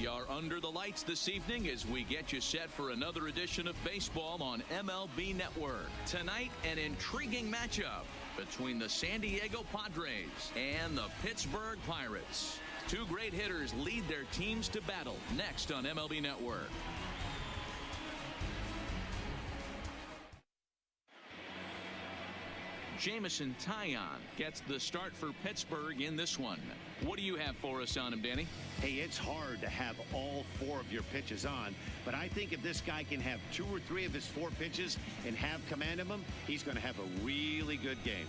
We are under the lights this evening as we get you set for another edition of baseball on MLB Network. Tonight, an intriguing matchup between the San Diego Padres and the Pittsburgh Pirates. Two great hitters lead their teams to battle next on MLB Network. Jameson Taillon gets the start for Pittsburgh in this one. What do you have for us on him, Danny? Hey, it's hard to have all four of your pitches on, but I think if this guy can have 2 or 3 of his 4 pitches and have command of them, he's going to have a really good game.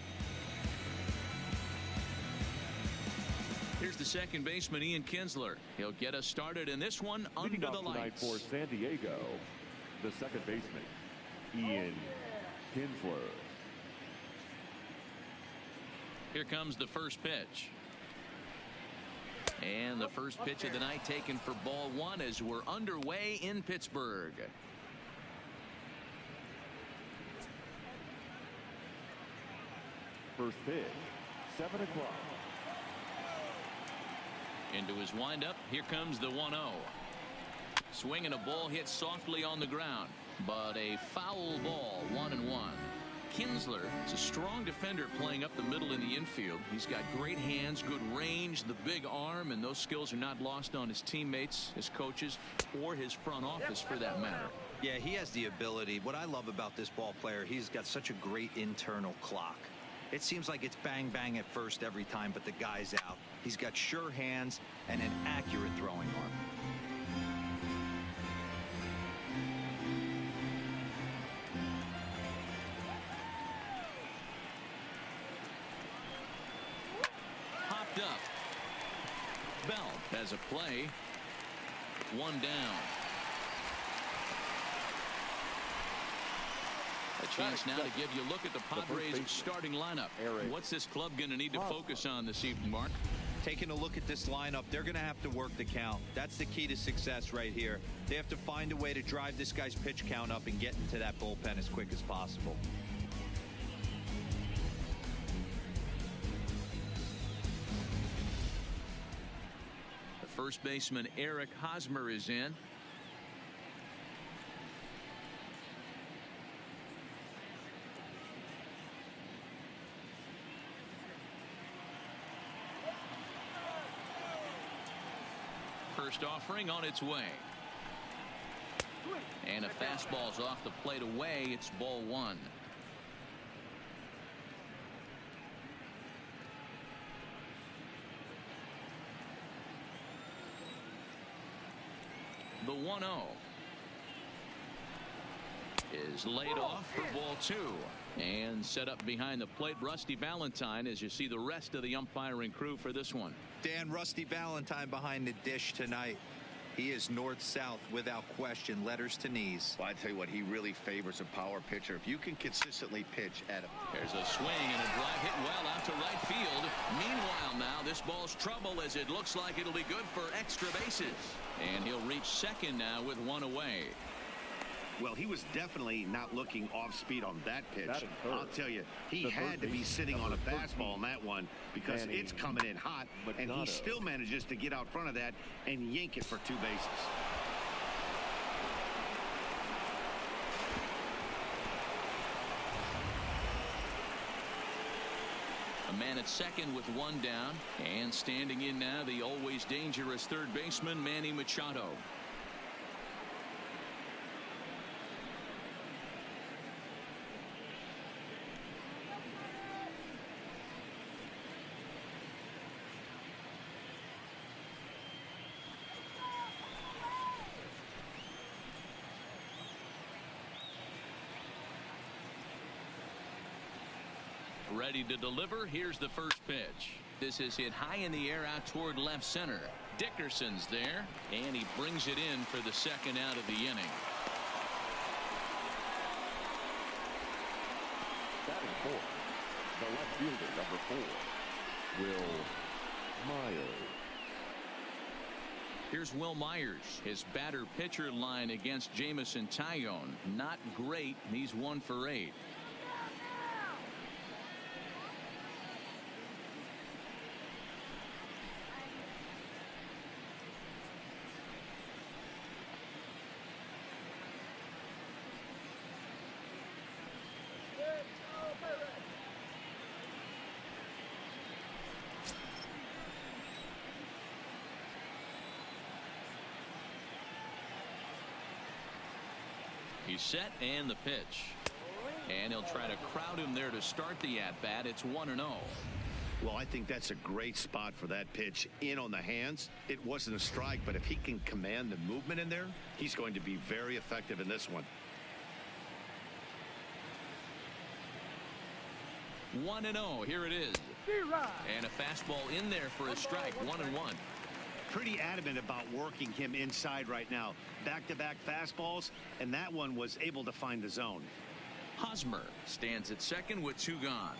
Here's the second baseman, Ian Kinsler. He'll get us started in this one under the lights. For San Diego, the second baseman, Ian Kinsler. Here comes the first pitch. And the first pitch of the night taken for ball 1 as we're underway in Pittsburgh. First pitch, 7 o'clock. Into his windup. Here comes the 1-0. Swinging a ball hit softly on the ground, but a foul ball, 1-1. Kinsler is a strong defender playing up the middle in the infield. He's got great hands, good range, the big arm, and those skills are not lost on his teammates, his coaches, or his front office for that matter. Yeah, he has the ability. What I love about this ball player, he's got such a great internal clock. It seems like it's bang bang at first every time, but the guy's out. He's got sure hands and an accurate throwing arm. Hopped up. Bell has a play. 1 down. A chance now to give you a look at the Padres starting lineup. What's this club going to need to focus on this evening, Mark? Taking a look at this lineup, they're going to have to work the count. That's the key to success right here. They have to find a way to drive this guy's pitch count up and get into that bullpen as quick as possible. The first baseman, Eric Hosmer, is in. First offering on its way. And a fastball's off the plate away. It's ball 1. The 1-0 is laid off for ball 2. And set up behind the plate, Rusty Valentine, as you see the rest of the umpiring crew for this one. Dan, Rusty Valentine behind the dish tonight. He is north-south without question, letters to knees. Well, I tell you what, he really favors a power pitcher. If you can consistently pitch at him. There's a swing and a drive hit well out to right field. Meanwhile now, this ball's trouble as it looks like it'll be good for extra bases. And he'll reach second now with 1 away. Well, he was definitely not looking off speed on that pitch. I'll tell you, he had to be sitting on a fastball on that one because it's coming in hot, and he still manages to get out front of that and yank it for 2 bases. A man at second with 1 down, and standing in now, the always dangerous third baseman, Manny Machado. Ready to deliver. Here's the first pitch. This is hit high in the air out toward left center. Dickerson's there, and he brings it in for the second out of the inning. Batting fourth, the left fielder, number 4, Will Myers. Here's Will Myers. His batter-pitcher line against Jameson Taillon. Not great. He's 1 for 8. He's set and the pitch. And he'll try to crowd him there to start the at-bat. It's 1-0. Well, I think that's a great spot for that pitch in on the hands. It wasn't a strike, but if he can command the movement in there, he's going to be very effective in this one. 1-0. Here it is. And a fastball in there for a strike. 1-1. Pretty adamant about working him inside right now. Back-to-back fastballs, and that one was able to find the zone. Hosmer stands at second with 2 gone.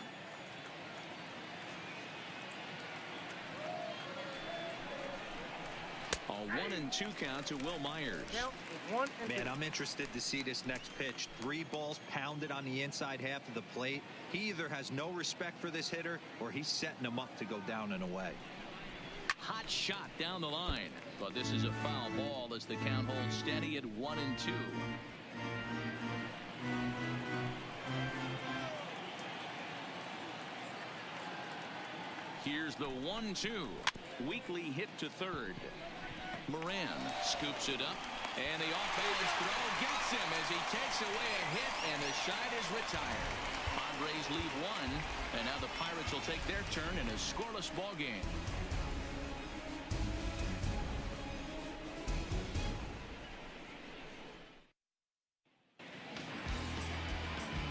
A 1-2 count to Will Myers. Man, I'm interested to see this next pitch. 3 balls pounded on the inside half of the plate. He either has no respect for this hitter or he's setting him up to go down and away. Hot shot down the line, but this is a foul ball as the count holds steady at 1-2. Here's the 1-2. Weakly hit to third. Moran scoops it up, and the off-balance throw gets him as he takes away a hit, and the side is retired. Padres lead 1, and now the Pirates will take their turn in a scoreless ball game.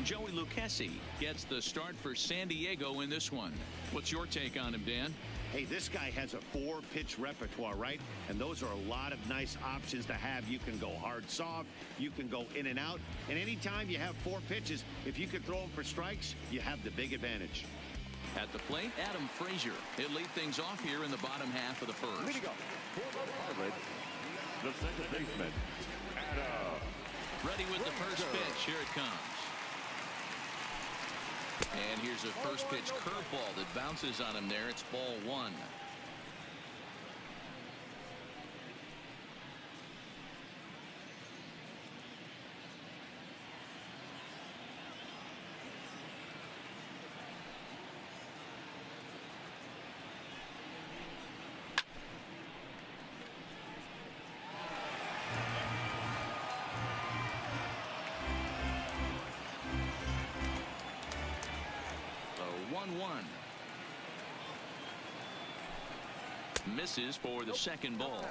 Joey Lucchesi gets the start for San Diego in this one. What's your take on him, Dan? Hey, this guy has a 4-pitch repertoire, right? And those are a lot of nice options to have. You can go hard, soft. You can go in and out. And anytime you have 4 pitches, if you can throw them for strikes, you have the big advantage. At the plate, Adam Frazier. He'll lead things off here in the bottom half of the first. Here we go. For the Pirates, the second baseman, Adam. Ready with the first pitch. Here it comes. And here's a first pitch curveball that bounces on him there. It's ball 1. Misses for the second ball.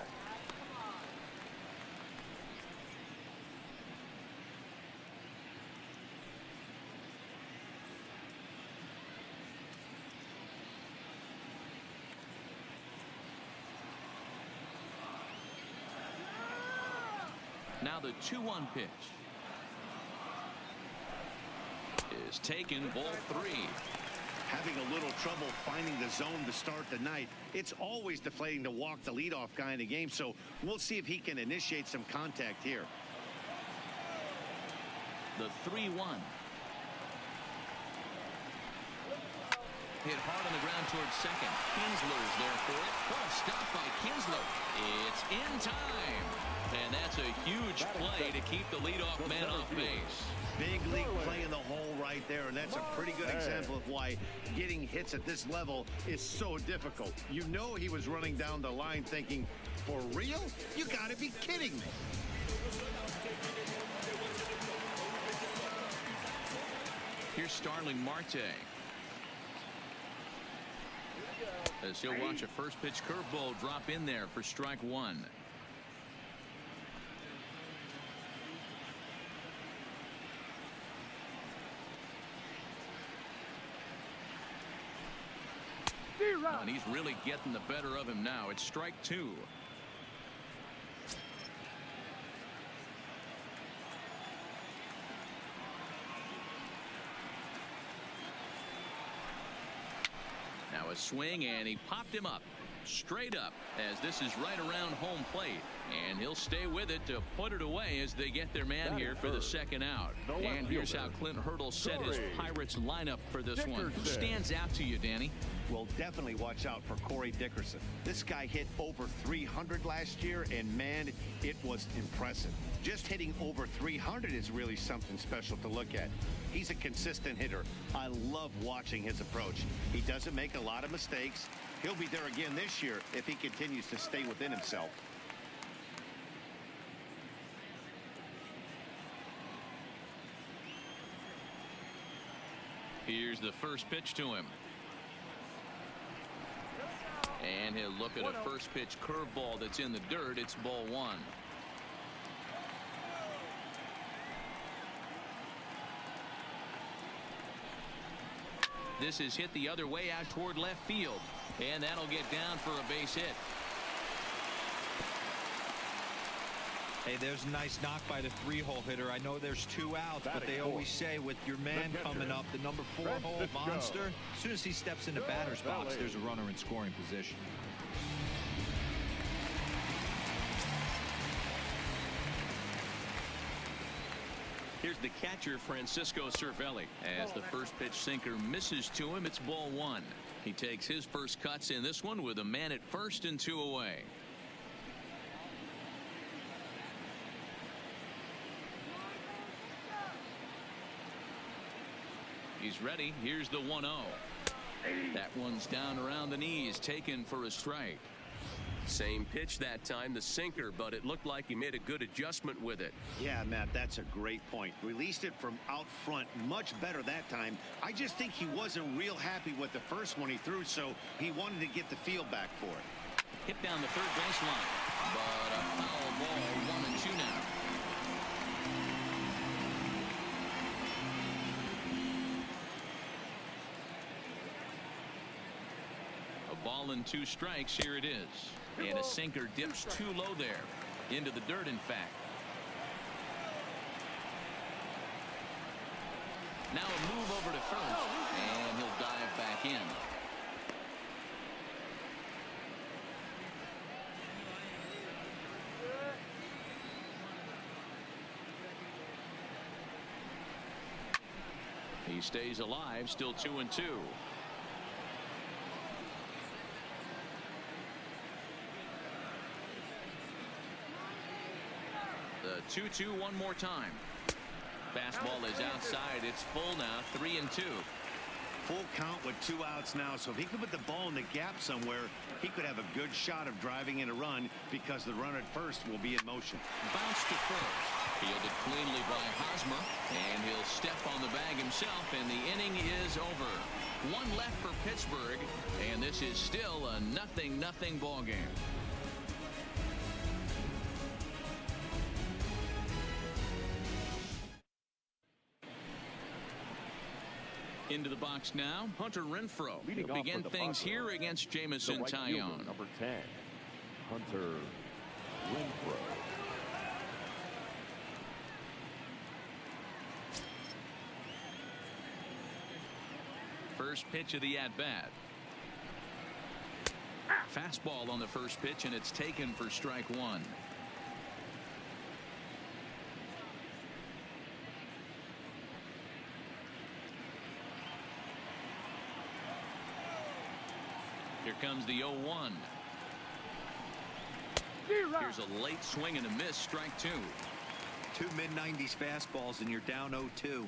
Now the 2-1 pitch is taken, ball 3. Having a little trouble finding the zone to start the night. It's always deflating to walk the leadoff guy in the game, so we'll see if he can initiate some contact here. The 3-1. Hit hard on the ground towards second. Kinsler's there for it. What a stop by Kinsler. It's in time. And that's a huge play to keep the leadoff man off base. Big league play in the hole right there, and that's a pretty good example of why getting hits at this level is so difficult. You know he was running down the line thinking, for real? You got to be kidding me. Here's Starling Marte. As he'll watch a first pitch curveball drop in there for strike 1. And he's really getting the better of him now. It's strike 2. Now a swing, and he popped him up. Straight up, as this is right around home plate, and he'll stay with it to put it away as they get their man here for the second out. And here's how Clint Hurdle set his Pirates lineup for this one. Who stands out to you, Danny? Well, definitely watch out for Corey Dickerson. This guy hit over 300 last year, and man, it was impressive. Just hitting over 300 is really something special to look at. He's a consistent hitter. I love watching his approach. He doesn't make a lot of mistakes. He'll be there again this year if he continues to stay within himself. Here's the first pitch to him. And he'll look at a first pitch curveball that's in the dirt. It's ball one. This is hit the other way out toward left field. And that'll get down for a base hit. Hey, there's a nice knock by the 3-hole hitter. I know there's 2 outs, but they always say with your man coming up, the number 4-hole monster, as soon as he steps in the batter's box, there's a runner in scoring position. Here's the catcher, Francisco Cervelli. As the first pitch sinker misses to him, it's ball one. He takes his first cuts in this one with a man at first and 2 away. He's ready. Here's the 1-0. That one's down around the knees, taken for a strike. Same pitch that time, the sinker, but it looked like he made a good adjustment with it. Yeah, Matt, that's a great point. Released it from out front much better that time. I just think he wasn't real happy with the first one he threw, so he wanted to get the feel back for it. Hit down the third baseline, but a foul ball, 1-2 now. Ball and 2 strikes. Here it is. And a sinker dips too low there. Into the dirt, in fact. Now a move over to first. And he'll dive back in. He stays alive. Still 2-2. The 2-2 one more time. Fastball is outside. It's full now. 3-2. Full count with 2 outs now, so if he could put the ball in the gap somewhere, he could have a good shot of driving in a run because the runner at first will be in motion. Bounce to first. Fielded cleanly by Hosmer, and he'll step on the bag himself, and the inning is over. 1 left for Pittsburgh, and this is still a 0-0 ball game. Into the box now, Hunter Renfroe. He'll begin things here against Jamison Tyone. Number 10, Hunter Renfroe. First pitch of the at-bat. Fastball on the first pitch, and it's taken for strike 1. Here comes the 0-1. Here's a late swing and a miss, strike 2. 2 mid-90s fastballs and you're down 0-2.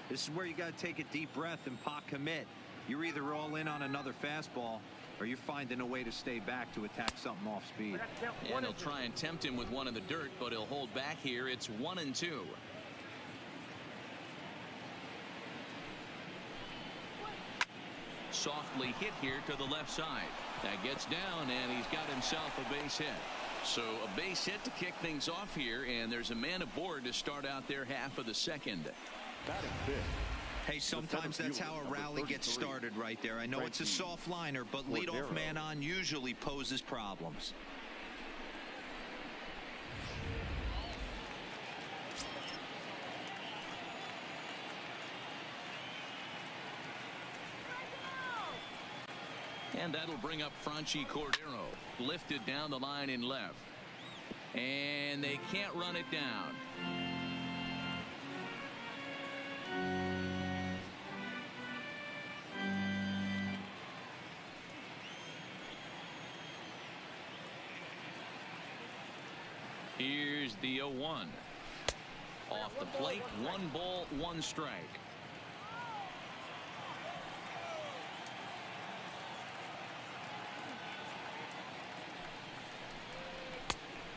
This is where you got to take a deep breath and pot commit. You're either all in on another fastball or you're finding a way to stay back to attack something off speed. And he'll try and tempt him with one in the dirt, but he'll hold back here. It's 1-2. Softly hit here to the left side. That gets down, and he's got himself a base hit. So a base hit to kick things off here, and there's a man aboard to start out their half of the second. Batting fifth. Hey, sometimes that's how a rally gets started right there. I know it's a soft liner, but leadoff man on usually poses problems. And that'll bring up Franchi Cordero. Lifted down the line in left. And they can't run it down. Here's the 0-1. Off the plate, 1 ball, 1 strike.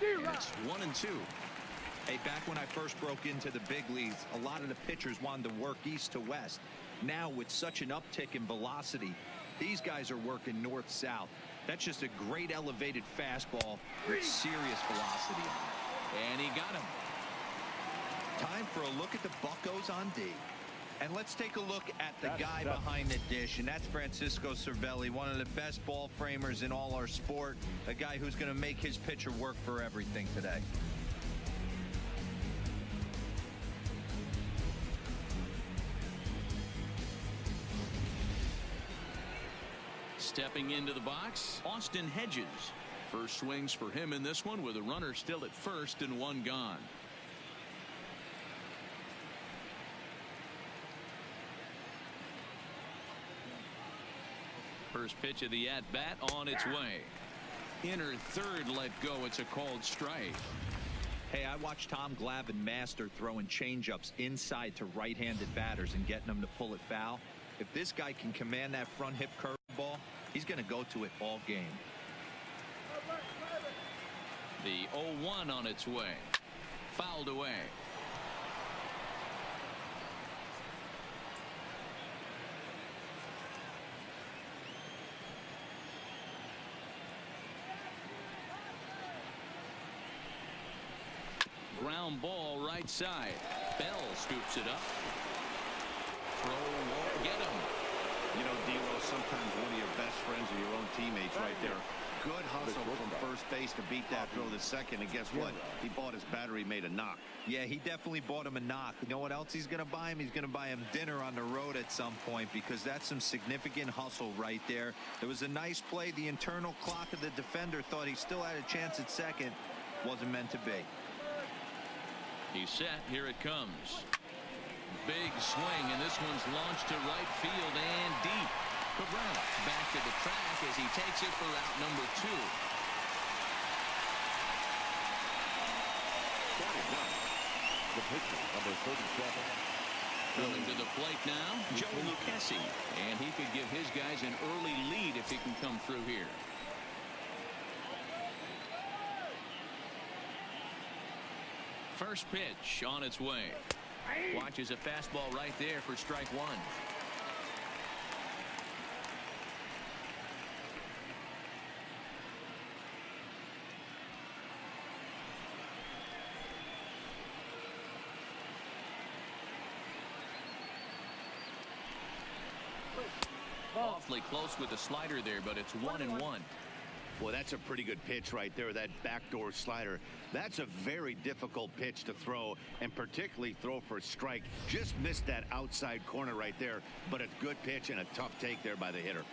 It's 1-2. Hey, back when I first broke into the big leagues, a lot of the pitchers wanted to work east to west. Now with such an uptick in velocity, these guys are working north-south. That's just a great elevated fastball with serious velocity on it. And he got him. Time for a look at the Buccos on D. And let's take a look at the guy behind the dish, and that's Francisco Cervelli, one of the best ball framers in all our sport, a guy who's going to make his pitcher work for everything today. Stepping into the box, Austin Hedges. First swings for him in this one with a runner still at first and one gone. First pitch of the at-bat on its way. Inner third let go. It's a called strike. Hey, I watched Tom Glavine master throwing changeups inside to right-handed batters and getting them to pull it foul. If this guy can command that front hip curveball, he's going to go to it all game. The 0-1 on its way. Fouled away. Ground ball right side. Bell scoops it up. Throw, won't get him. You know, D-Roll, sometimes one of your best friends are your own teammates right there. Good hustle from first base to beat that throw to second, and guess what? He bought his battery, made a knock. Yeah, he definitely bought him a knock. You know what else he's going to buy him? He's going to buy him dinner on the road at some point, because that's some significant hustle right there. It was a nice play. The internal clock of the defender thought he still had a chance at second. Wasn't meant to be. He's set. Here it comes. Big swing, and this one's launched to right field and deep. Cabrera back to the track as he takes it for out number 2. The pitcher, number 37. Coming to the plate now, Joe Lucchesi. And he could give his guys an early lead if he can come through here. First pitch on its way. Watches a fastball right there for strike 1. Awfully close with the slider there, but it's 1-1. Well, that's a pretty good pitch right there, that backdoor slider. That's a very difficult pitch to throw, and particularly throw for a strike. Just missed that outside corner right there, but a good pitch and a tough take there by the hitter.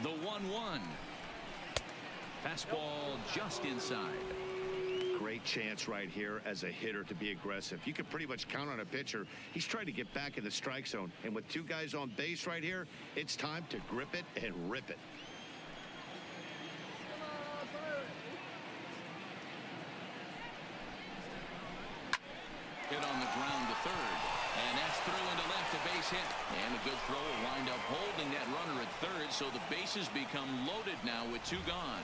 The 1-1. Fastball just inside. Great chance right here as a hitter to be aggressive. You can pretty much count on a pitcher. He's trying to get back in the strike zone. And with 2 guys on base right here, it's time to grip it and rip it. Hit on the ground to third. And that's through into left, a base hit. And a good throw will wind up holding that runner at third, so the bases become loaded now with 2 gone.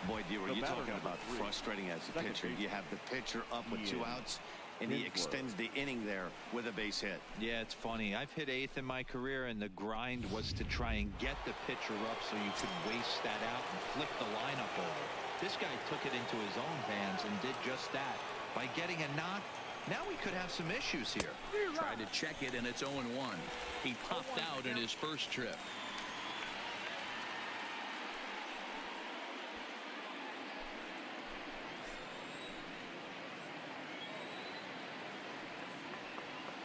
Boy, you're talking about frustrating as a pitcher. You have the pitcher up with 2 outs, and he extends the inning there with a base hit. Yeah, it's funny. I've hit 8th in my career, and the grind was to try and get the pitcher up so you could waste that out and flip the lineup over. This guy took it into his own hands and did just that. By getting a knock, now we could have some issues here. Tried to check it, and it's 0-1. He popped out in his first trip.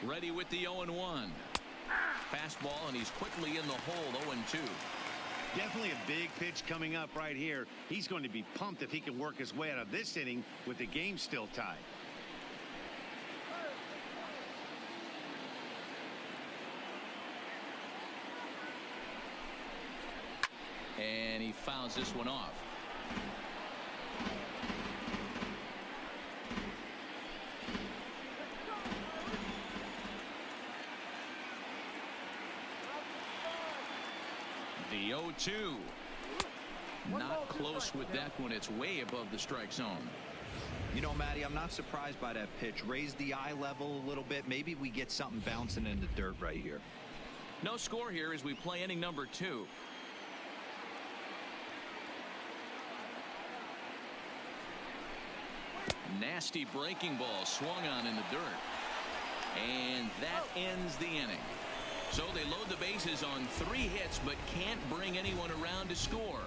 Ready with the 0-1. Fastball, and he's quickly in the hole. 0-2. Definitely a big pitch coming up right here. He's going to be pumped if he can work his way out of this inning with the game still tied. And he fouls this one off. The 0-2. Not close with that one. It's way above the strike zone. You know, Matty, I'm not surprised by that pitch. Raise the eye level a little bit. Maybe we get something bouncing in the dirt right here. No score here as we play inning number 2. Nasty breaking ball swung on in the dirt. And that ends the inning. So they load the bases on 3 hits but can't bring anyone around to score.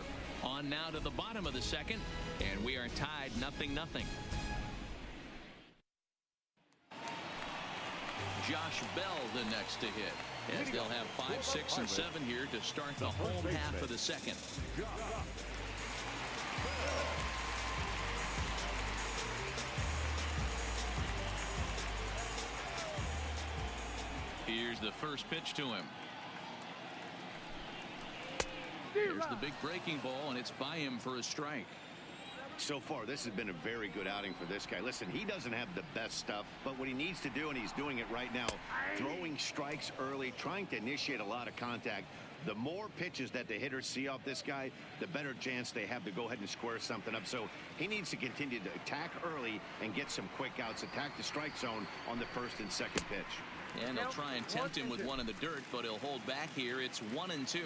On now to the bottom of the second, and we are tied 0-0. Josh Bell the next to hit, as they'll have 5, 6, and 7 here to start the home half of the second. Here's the first pitch to him. There's the big breaking ball, and it's by him for a strike. So far, this has been a very good outing for this guy. Listen, he doesn't have the best stuff, but what he needs to do, and he's doing it right now, throwing strikes early, trying to initiate a lot of contact. The more pitches that the hitters see off this guy, the better chance they have to go ahead and square something up. So he needs to continue to attack early and get some quick outs, attack the strike zone on the first and second pitch. And they'll try and tempt him with one in the dirt, but he'll hold back here. It's 1-2.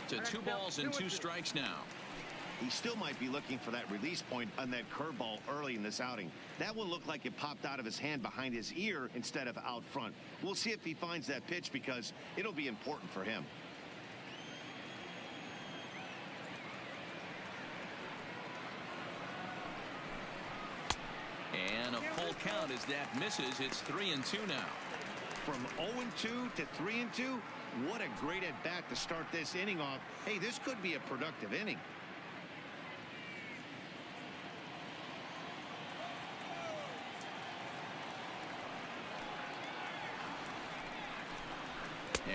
To 2 balls and 2 strikes now. He still might be looking for that release point on that curveball early in this outing. That will look like it popped out of his hand behind his ear instead of out front. We'll see if he finds that pitch because it'll be important for him. And a full count as that misses. It's 3-2 now. From 0-2 to 3-2, what a great at-bat to start this inning off. Hey, this could be a productive inning.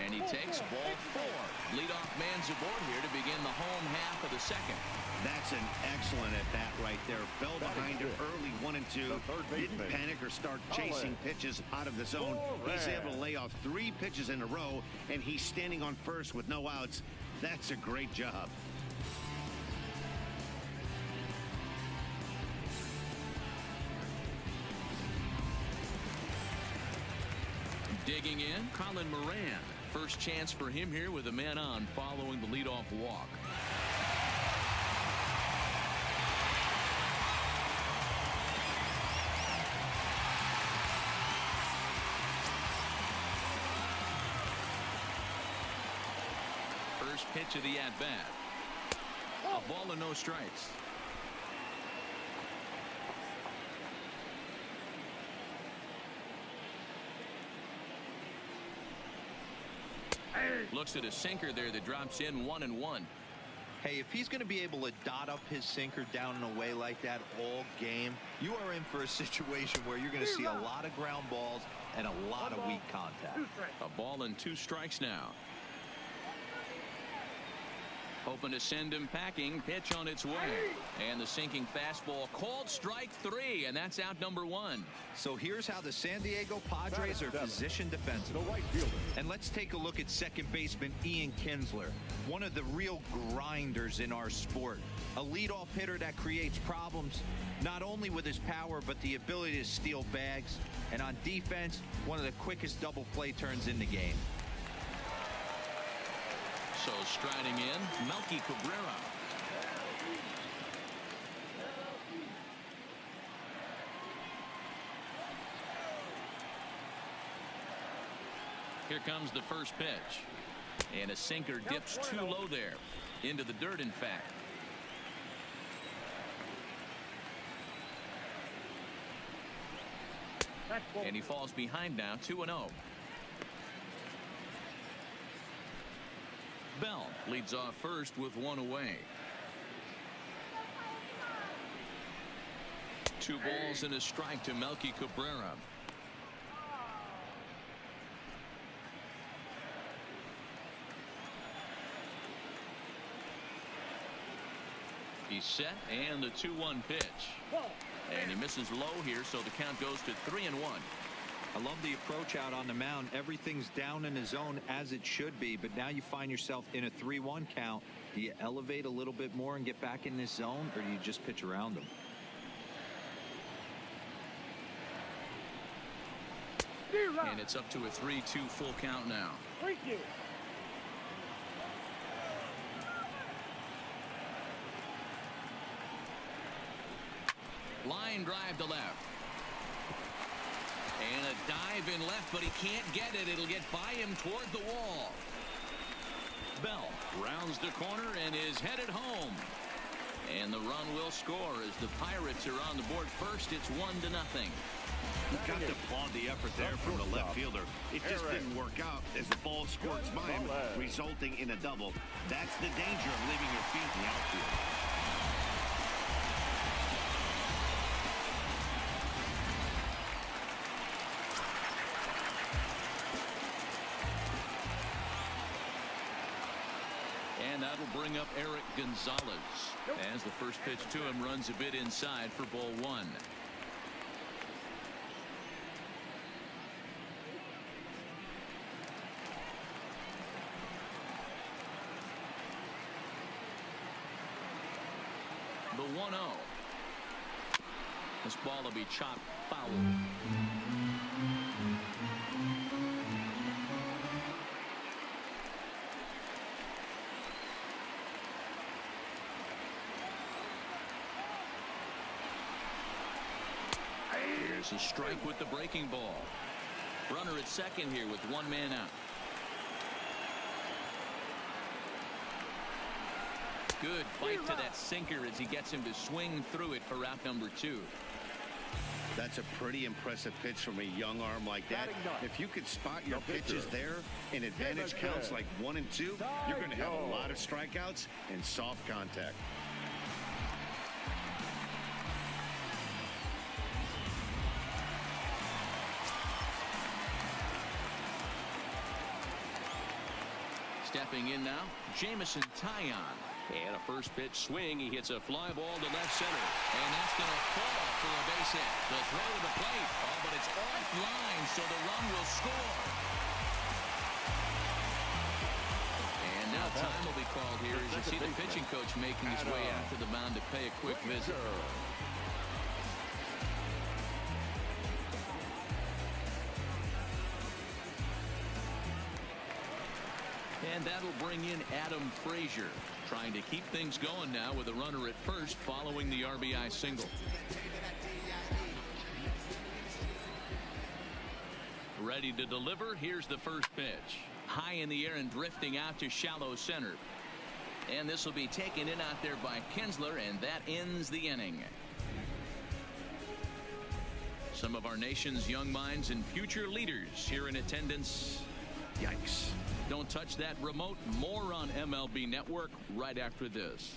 And he takes ball 4. Leadoff man's aboard here to begin the home half of the second. That's an excellent at-bat right there. Fell behind an early 1-2. Didn't panic or start chasing pitches out of the zone. He's able to lay off 3 pitches in a row, and he's standing on first with no outs. That's a great job. Digging in, Colin Moran. First chance for him here with a man on following the leadoff walk. First pitch of the at-bat. A ball and no strikes. Looks at a sinker there that drops in 1-1. Hey, if he's going to be able to dot up his sinker down and away like that all game, you are in for a situation where you're going to see a lot of ground balls and a lot of weak contact. A ball and 2 strikes now. Hoping to send him packing. Pitch on its way. And the sinking fastball called strike 3, and that's out number 1. So here's how the San Diego Padres are positioned defensively. And let's take a look at second baseman Ian Kinsler, one of the real grinders in our sport. A leadoff hitter that creates problems, not only with his power, but the ability to steal bags. And on defense, one of the quickest double play turns in the game. So striding in, Melky Cabrera. Here comes the first pitch. And a sinker dips too low there. Into the dirt, in fact. And he falls behind now, 2-0. Bell leads off first with 1 away. 2 balls and a strike to Melky Cabrera. He's set, and the 2-1 pitch. And he misses low here, so the count goes to 3-1. I love the approach out on the mound. Everything's down in the zone as it should be, but now you find yourself in a 3-1 count. Do you elevate a little bit more and get back in this zone, or do you just pitch around them? And it's up to a 3-2 full count now. Thank you. Line drive to left. And a dive in left, but he can't get it. It'll get by him toward the wall. Bell rounds the corner and is headed home. And the run will score as the Pirates are on the board first. It's 1-0. You've got to applaud the effort there from the left fielder. It just didn't work out as the ball squirts by him, resulting in a double. That's the danger of leaving your feet in the outfield. And that'll bring up Eric Gonzalez as the first pitch to him runs a bit inside for ball 1. The 1-0. This ball will be chopped foul. Here's a strike with the breaking ball. Runner at second here with one man out. Good fight to that sinker as he gets him to swing through it for out number 2. That's a pretty impressive pitch from a young arm like that. If you could spot your pitches there in advantage counts like 1 and 2, you're going to have a lot of strikeouts and soft contact. Stepping in now, Jamison Taillon. And a first pitch swing. He hits a fly ball to left center. And that's going to fall for a base hit. The throw to the plate. Oh, but it's offline, so the run will score. And now time will be called here as you see the pitching coach making his way out to the mound to pay a quick visit. And that'll bring in Adam Frazier, trying to keep things going now with a runner at first following the RBI single. Ready to deliver. Here's the first pitch. High in the air and drifting out to shallow center. And this will be taken in out there by Kinsler, and that ends the inning. Some of our nation's young minds and future leaders here in attendance. Yikes. Don't touch that remote. More on MLB Network right after this.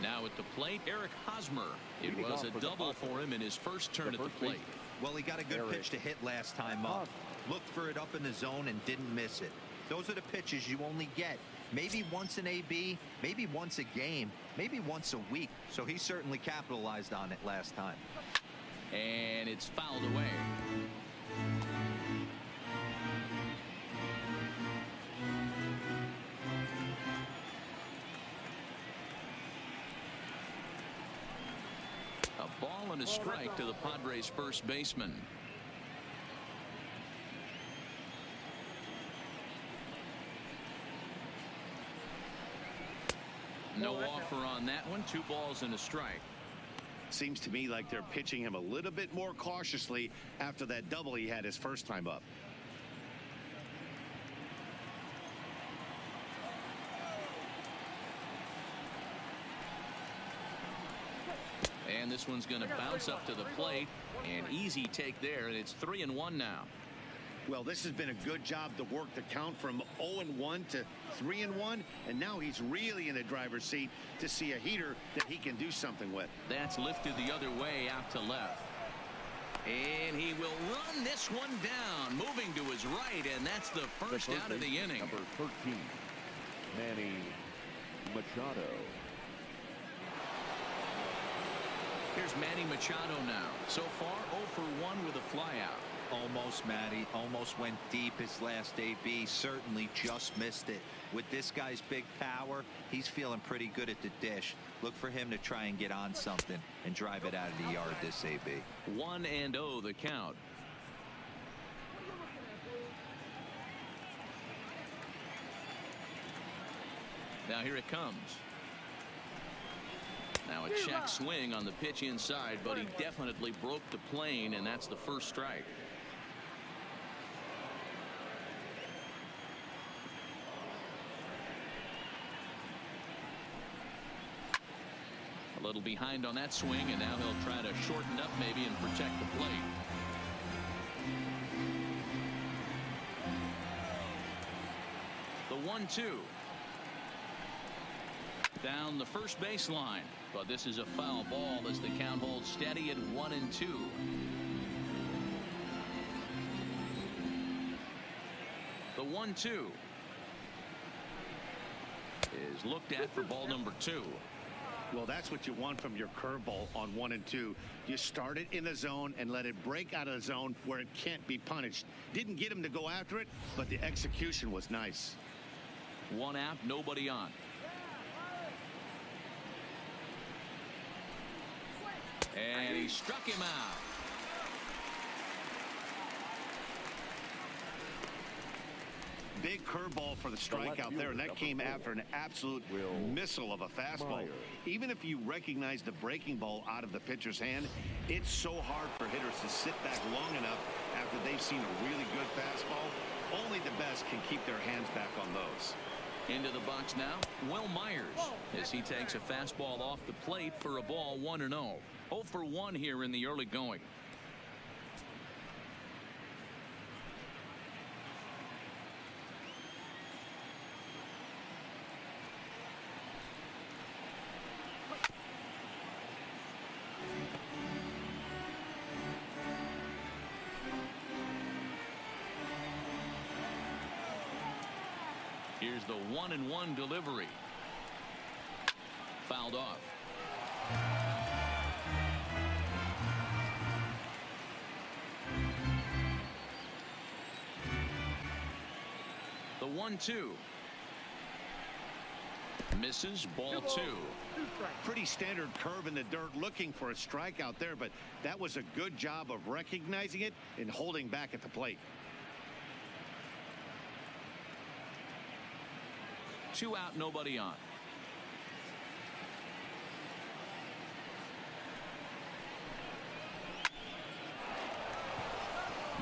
Now at the plate, Eric Hosmer. It was a double for him in his first turn at the plate. Well, he got a good pitch to hit last time up. Looked for it up in the zone and didn't miss it. Those are the pitches you only get maybe once in AB, maybe once a game, maybe once a week. So he certainly capitalized on it last time. And it's fouled away. A ball and a strike to the Padres first baseman. No offer on that one. 2 balls and a strike. Seems to me like they're pitching him a little bit more cautiously after that double he had his first time up. And this one's going to bounce up to the plate. An easy take there, and it's 3-1 now. Well, this has been a good job to work the count from 0-1 to 3-1, and now he's really in the driver's seat to see a heater that he can do something with. That's lifted the other way out to left. And he will run this one down, moving to his right, and that's the first out of the inning. Number 13, Manny Machado. Here's Manny Machado now. So far, 0 for 1 with a flyout. Almost, Matty. Almost went deep his last AB. Certainly just missed it. With this guy's big power, he's feeling pretty good at the dish. Look for him to try and get on something and drive it out of the yard this AB. 1-0 the count. Now here it comes. Now a check swing on the pitch inside, but he definitely broke the plane, and that's the first strike. A little behind on that swing, and now he'll try to shorten up maybe and protect the plate. The 1-2. Down the first baseline, but this is a foul ball as the count holds steady at 1-2. The 1-2 is looked at for ball number 2. Well, that's what you want from your curveball on 1 and 2. You start it in the zone and let it break out of the zone where it can't be punished. Didn't get him to go after it, but the execution was nice. 1 out, nobody on. And he struck him out. Big curveball for the strikeout there, and that came after an absolute missile of a fastball. Even if you recognize the breaking ball out of the pitcher's hand, it's so hard for hitters to sit back long enough after they've seen a really good fastball. Only the best can keep their hands back on those. Into the box now, Will Myers, as he takes a fastball off the plate for a ball 1-0. 0 for 1 here in the early going. Here's the 1-1 delivery. Fouled off. The 1-2. Misses, ball 2. Pretty standard curve in the dirt, looking for a strikeout there, but that was a good job of recognizing it and holding back at the plate. 2 out, nobody on.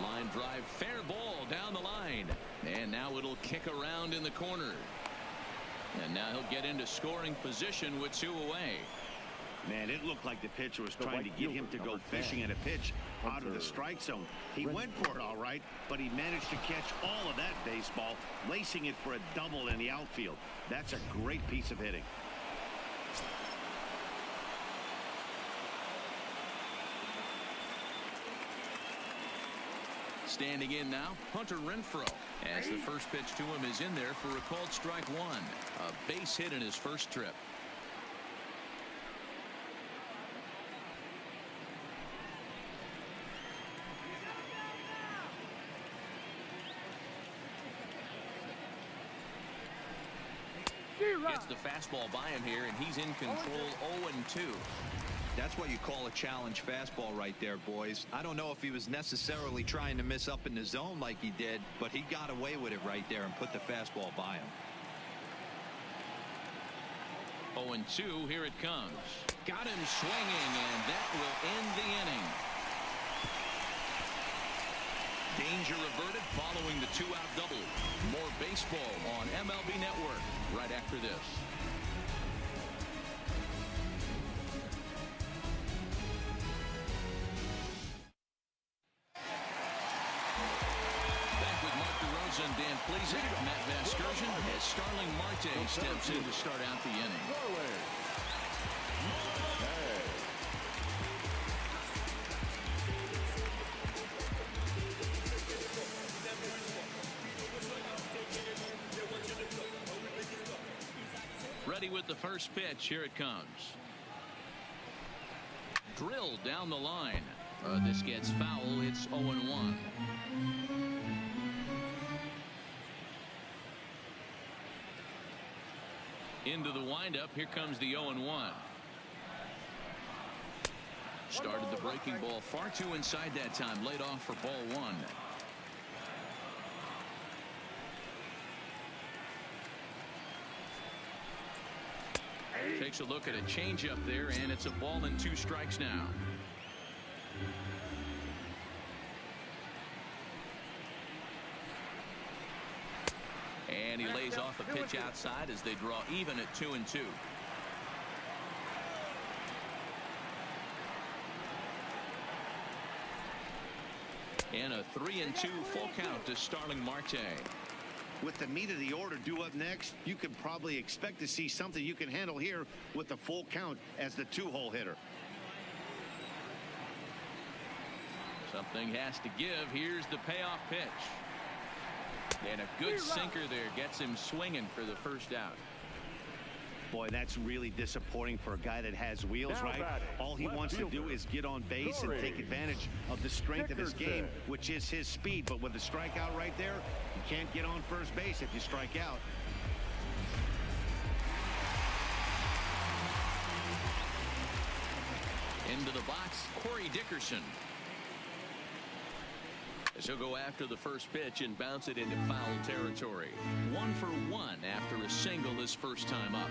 Line drive, fair ball down the line. And now it'll kick around in the corner. And now he'll get into scoring position with 2 away. Man, it looked like the pitcher was trying to get him to go fishing at a pitch out of the strike zone. He went for it all right, but he managed to catch all of that baseball, lacing it for a double in the outfield. That's a great piece of hitting. Standing in now, Hunter Renfroe, as the first pitch to him is in there for a called strike 1. A base hit in his first trip. Gets the fastball by him here, and he's in control 0-2. That's what you call a challenge fastball right there, boys. I don't know if he was necessarily trying to miss up in the zone like he did, but he got away with it right there and put the fastball by him. 0-2, here it comes. Got him swinging, and that will end the inning. Danger averted following the 2-out double. More baseball on MLB Network right after this. Back with Mark DeRosa and Dan Pleasant, Matt Vasgersian, as Starling Marte steps in to start out the inning. Ready with the first pitch. Here it comes. Drilled down the line. This gets foul. It's 0-1. Into the windup. Here comes the 0-1. Started the breaking ball far too inside that time. Laid off for ball one. Takes a look at a changeup there, and it's a ball and 2 strikes now. And he lays off a pitch outside as they draw even at 2-2. And a 3-2 full count to Starling Marte. With the meat of the order due up next, you can probably expect to see something you can handle here with the full count as the 2-hole hitter. Something has to give. Here's the payoff pitch. And a good sinker there gets him swinging for the first out. Boy, that's really disappointing for a guy that has wheels, right? All he wants to do is get on base and take advantage of the strength of his game, which is his speed. But with a strikeout right there, you can't get on first base if you strike out. Into the box, Corey Dickerson. As he'll go after the first pitch and bounce it into foul territory. 1 for 1 after a single his first time up.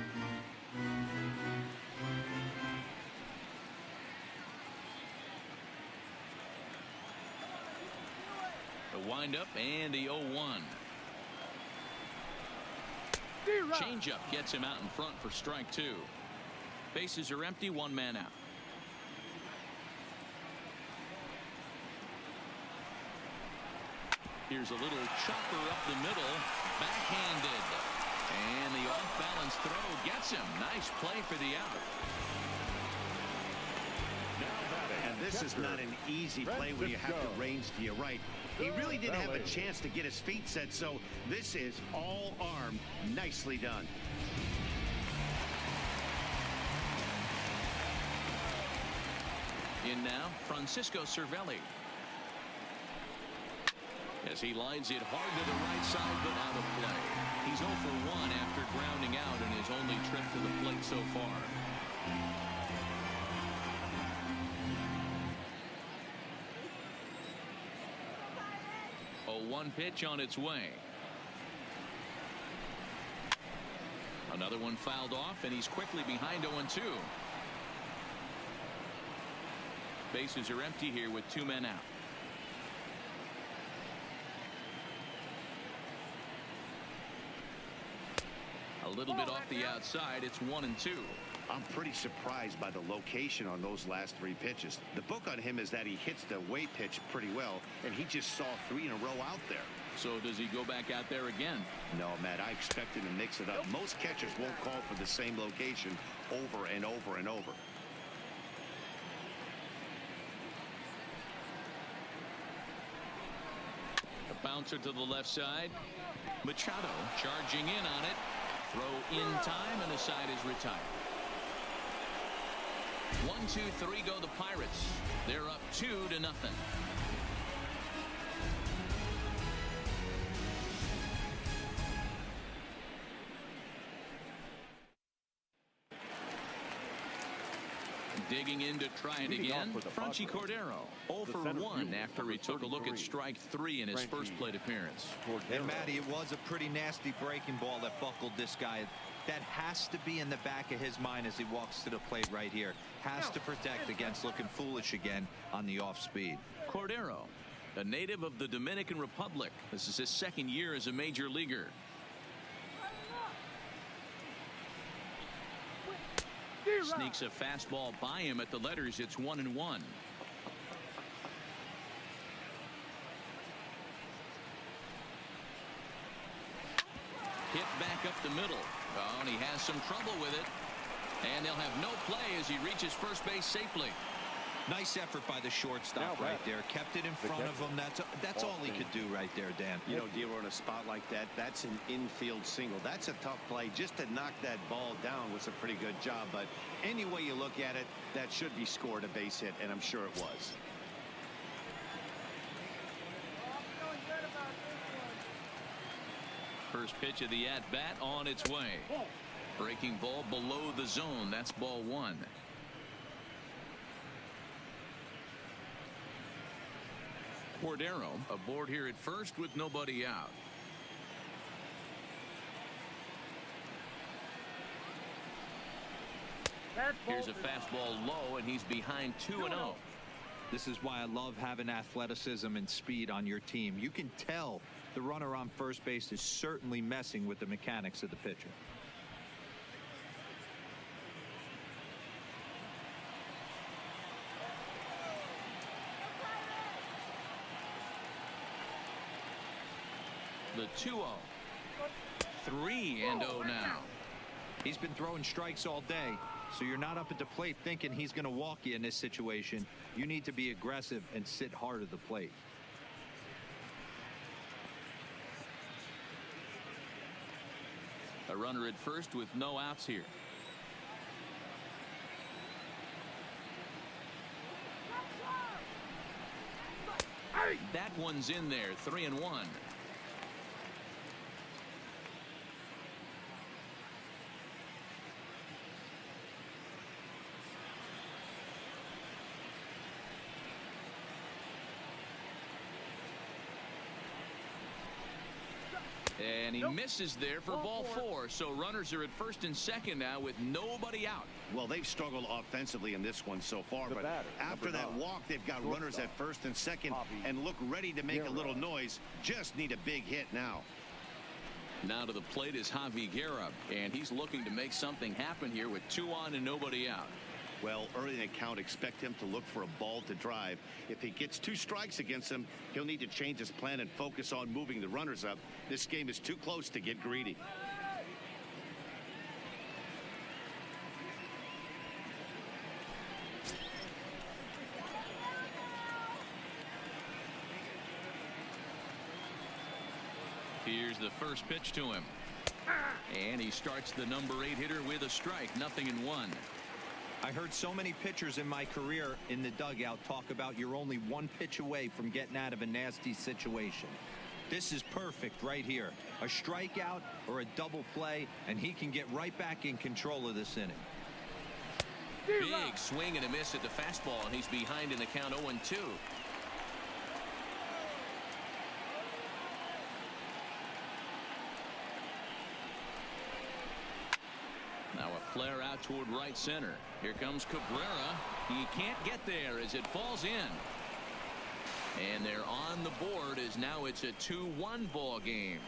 The windup and the 0-1. Changeup gets him out in front for strike 2. Bases are empty, 1 man out. Here's a little chopper up the middle, backhanded, and the off-balance throw gets him. Nice play for the out. And this is not an easy play when you have to range to your right. He really didn't have a chance to get his feet set, so this is all arm. Nicely done. In now, Francisco Cervelli. As he lines it hard to the right side, but out of play. He's 0 for 1 after grounding out in his only trip to the plate so far. A 1 pitch on its way. Another one fouled off, and he's quickly behind 0-2. Bases are empty here with 2 men out. A little bit off the outside. It's 1-2. I'm pretty surprised by the location on those last 3 pitches. The book on him is that he hits the way pitch pretty well, and he just saw 3 in a row out there. So does he go back out there again? No, Matt, I expect him to mix it up. Most catchers won't call for the same location over and over and over. A bouncer to the left side. Machado charging in on it. Throw in time, and the side is retired. 1, 2, 3 go the Pirates. They're up 2-0. Digging in to try it again. Franchy Cordero 0 for 1 after he took a look at strike 3 in his first plate appearance. And Matty, it was a pretty nasty breaking ball that buckled this guy. That has to be in the back of his mind as he walks to the plate right here. Has to protect against looking foolish again on the off speed. Cordero, a native of the Dominican Republic. This is his 2nd year as a major leaguer. Sneaks a fastball by him at the letters. It's 1-1. Hit back up the middle. Oh, and he has some trouble with it. And they'll have no play as he reaches first base safely. Nice effort by the shortstop right there. Kept it in front of him. That's all he could do right there, Dan. You know, Dero, in a spot like that, that's an infield single. That's a tough play. Just to knock that ball down was a pretty good job. But any way you look at it, that should be scored a base hit, and I'm sure it was. First pitch of the at-bat on its way. Breaking ball below the zone. That's ball one. Cordero aboard here at first with nobody out. Here's a fastball low, and he's behind 2-0. This is why I love having athleticism and speed on your team. You can tell the runner on first base is certainly messing with the mechanics of the pitcher. The 2-0. 3-0 now. He's been throwing strikes all day, so you're not up at the plate thinking he's going to walk you in this situation. You need to be aggressive and sit hard at the plate. A runner at first with no outs here. That one's in there. 3-1. And he misses there for ball four. So runners are at first and second now with nobody out. Well, they've struggled offensively in this one so far, but after that walk, they've got runners at first and second and look ready to make a little noise. Just need a big hit now. Now to the plate is Javi Guerra, and he's looking to make something happen here with 2 on and nobody out. Well, early in the count, expect him to look for a ball to drive. If he gets 2 strikes against him, he'll need to change his plan and focus on moving the runners up. This game is too close to get greedy. Here's the first pitch to him. And he starts the number 8 hitter with a strike. 0-1. I heard so many pitchers in my career in the dugout talk about you're only 1 pitch away from getting out of a nasty situation. This is perfect right here. A strikeout or a double play, and he can get right back in control of this inning. Big swing and a miss at the fastball, and he's behind in the count 0-2. Now a flare out toward right center. Here comes Cabrera. He can't get there as it falls in. And they're on the board as now it's a 2-1 ball game.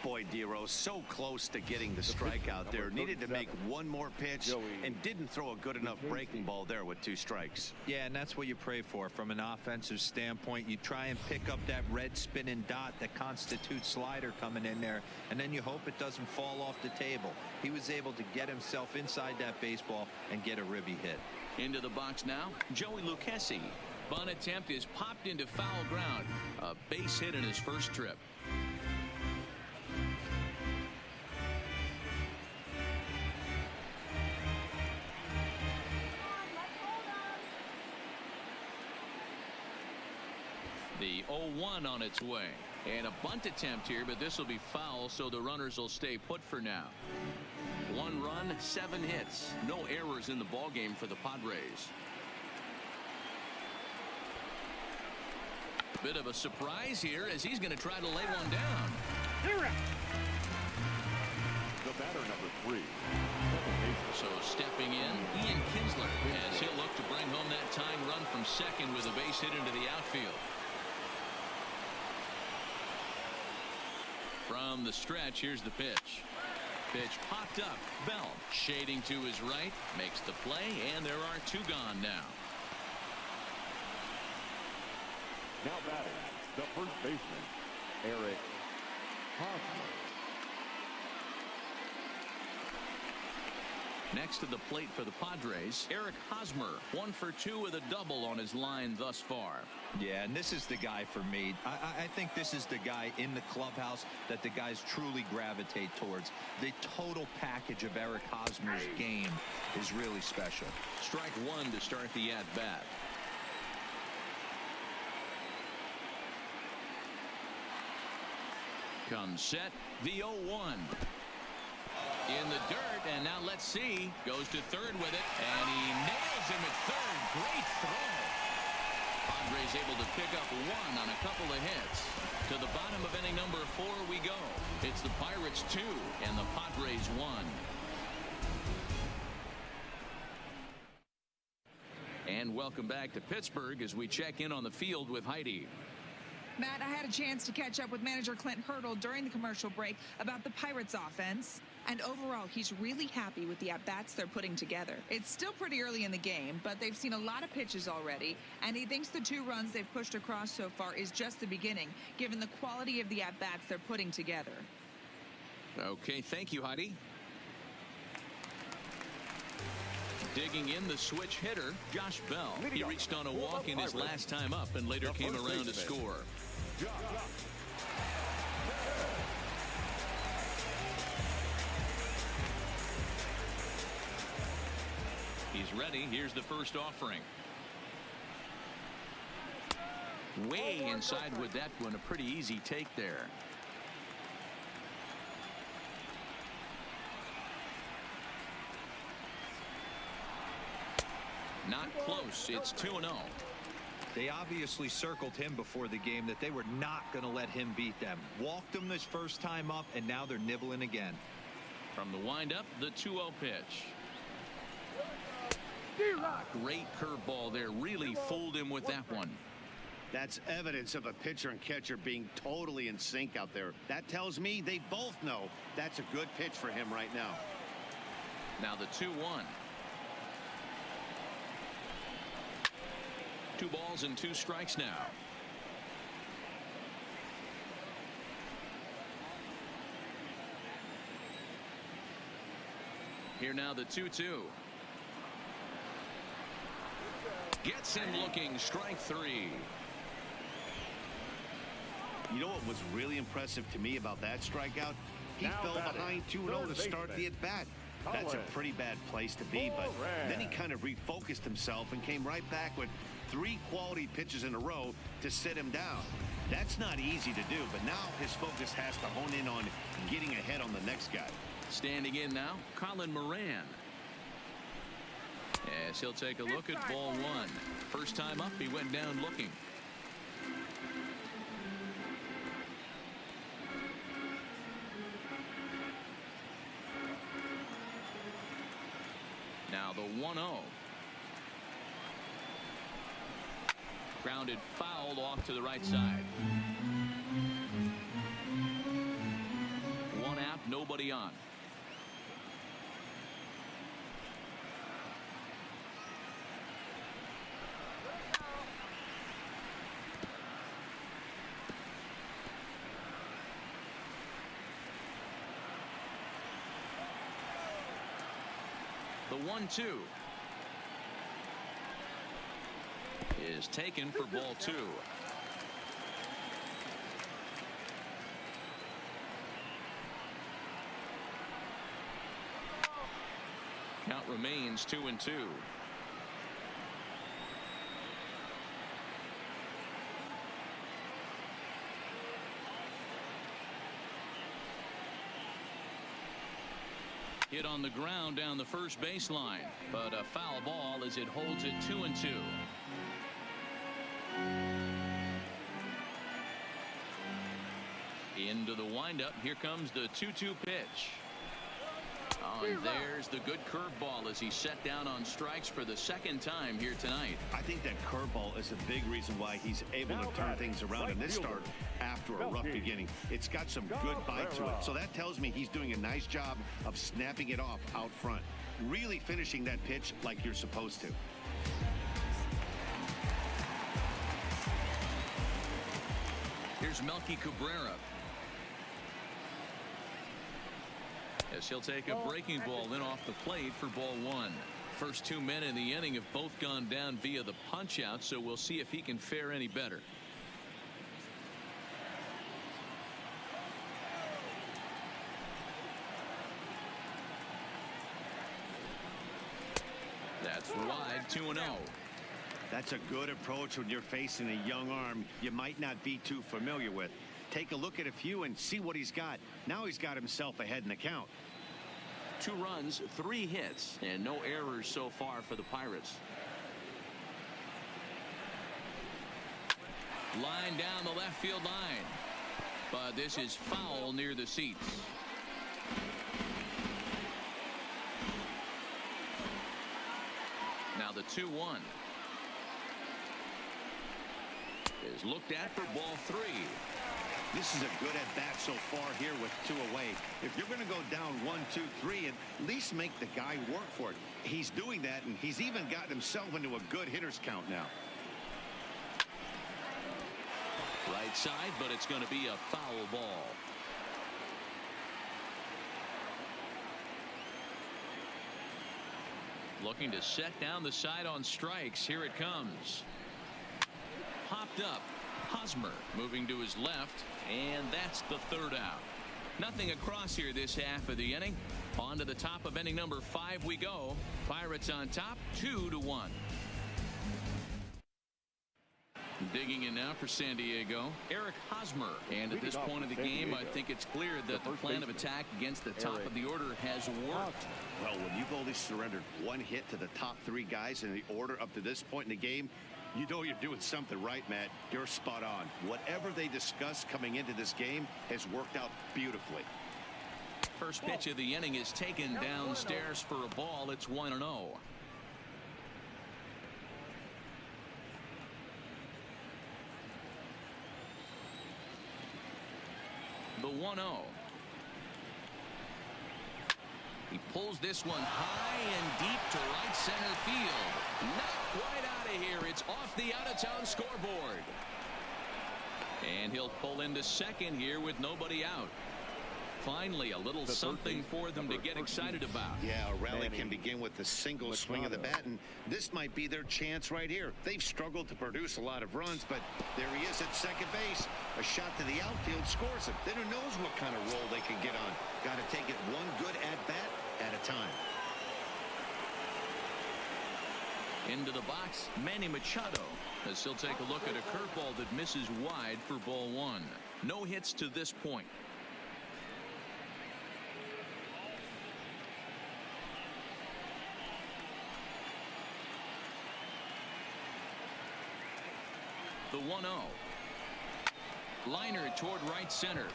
Boy, Dero, so close to getting the strikeout there. Needed to make 1 more pitch and didn't throw a good enough breaking ball there with 2 strikes. Yeah, and that's what you pray for from an offensive standpoint. You try and pick up that red spinning dot that constitutes slider coming in there, and then you hope it doesn't fall off the table. He was able to get himself inside that baseball and get a ribby hit. Into the box now, Joey Lucchesi. Bunt attempt is popped into foul ground. A base hit in his first trip. The 0-1 on its way. And a bunt attempt here, but this will be foul, so the runners will stay put for now. 1 run, 7 hits. No errors in the ballgame for the Padres. Bit of a surprise here as he's going to try to lay one down. The batter, number 3. So stepping in, Ian Kinsler, as he'll look to bring home that tying run from second with a base hit into the outfield. From the stretch, here's the pitch. Pitch popped up. Bell shading to his right, makes the play, and there are 2 gone now. Now batting, the first baseman, Eric Hosmer. Next to the plate for the Padres, Eric Hosmer, 1 for 2 with a double on his line thus far. Yeah, and this is the guy for me. I think this is the guy in the clubhouse that the guys truly gravitate towards. The total package of Eric Hosmer's game is really special. Strike 1 to start the at-bat. Comes set, the 0-1. In the dirt, and now let's see. Goes to third with it, and he nails him at third. Great throw. Padres able to pick up 1 on a couple of hits. To the bottom of inning number 4 we go. It's the Pirates 2 and the Padres 1. And welcome back to Pittsburgh as we check in on the field with Heidi. Matt, I had a chance to catch up with manager Clint Hurdle during the commercial break about the Pirates offense. And overall, he's really happy with the at-bats they're putting together. It's still pretty early in the game, but they've seen a lot of pitches already. And he thinks the 2 runs they've pushed across so far is just the beginning, given the quality of the at-bats they're putting together. Okay, thank you, Heidi. Digging in the switch hitter, Josh Bell. He reached on a walk in his last time up and later came around to score. He's ready. Here's the first offering. Way inside with that one. A pretty easy take there. Not close. It's 2-0. They obviously circled him before the game that they were not going to let him beat them. Walked him this first time up, and now they're nibbling again. From the windup, the 2-0 pitch. Great curveball there. Really fooled him with that one. That's evidence of a pitcher and catcher being totally in sync out there. That tells me they both know that's a good pitch for him right now. Now the 2-1. 2 balls and 2 strikes now. Here now the 2-2. Gets him looking. Strike 3. You know what was really impressive to me about that strikeout? He fell behind 2-0 to start the at-bat. That's a pretty bad place to be, but then he kind of refocused himself and came right back with 3 quality pitches in a row to sit him down. That's not easy to do, but now his focus has to hone in on getting ahead on the next guy. Standing in now, Colin Moran. Yes, he'll take a look at ball 1. First time up, he went down looking. Now the 1-0. Grounded foul off to the right side. 1 out, nobody on. The 1-2 is taken for ball 2. Count remains 2-2. Hit on the ground down the first baseline, but a foul ball as it holds it 2-2. Into the windup. Here comes the 2-2 pitch. Oh, and there's the good curveball as he set down on strikes for the second time here tonight. I think that curveball is a big reason why he's able to turn things around in this start after a rough beginning. It's got some good bite to it, so that tells me he's doing a nice job of snapping it off out front, really finishing that pitch like you're supposed to. Here's Melky Cabrera. As as he'll take a breaking ball in off the plate for ball one. First 2 men in the inning have both gone down via the punch out, so we'll see if he can fare any better. That's wide, 2-0. That's a good approach when you're facing a young arm you might not be too familiar with. Take a look at a few and see what he's got. Now he's got himself ahead in the count. 2 runs, 3 hits, and no errors so far for the Pirates. Line down the left field line, but this is foul near the seats. Now the 2-1 is looked at for ball 3. This is a good at-bat so far here with 2 away. If you're going to go down 1, 2, 3, at least make the guy work for it. He's doing that, and he's even gotten himself into a good hitter's count now. Right side, but it's going to be a foul ball. Looking to set down the side on strikes. Here it comes. Popped up. Hosmer moving to his left, and that's the 3rd out. Nothing across here this half of the inning. On to the top of inning number 5 we go. Pirates on top, 2-1. Digging in now for San Diego, Eric Hosmer. And at this point of the game, I think it's clear that the plan of attack against the top of the order has worked. Well, when you've only surrendered 1 hit to the top 3 guys in the order up to this point in the game, you know you're doing something right, Matt. You're spot on. Whatever they discussed coming into this game has worked out beautifully. First pitch of the inning is taken downstairs for a ball. It's 1-0. The 1-0. He pulls this one high and deep to right center field. Not quite out of here. It's off the out-of-town scoreboard. And he'll pull into second here with nobody out. Finally, a little something for them to get excited about. Yeah, a rally can begin with a single swing of the bat, and this might be their chance right here. They've struggled to produce a lot of runs, but there he is at second base. A shot to the outfield scores him. Then who knows what kind of roll they can get on. Got to take it one good at-bat at a time. Into the box, Manny Machado, as he'll take a look at a curveball that misses wide for ball 1. No hits to this point. The 1-0. Liner toward right center.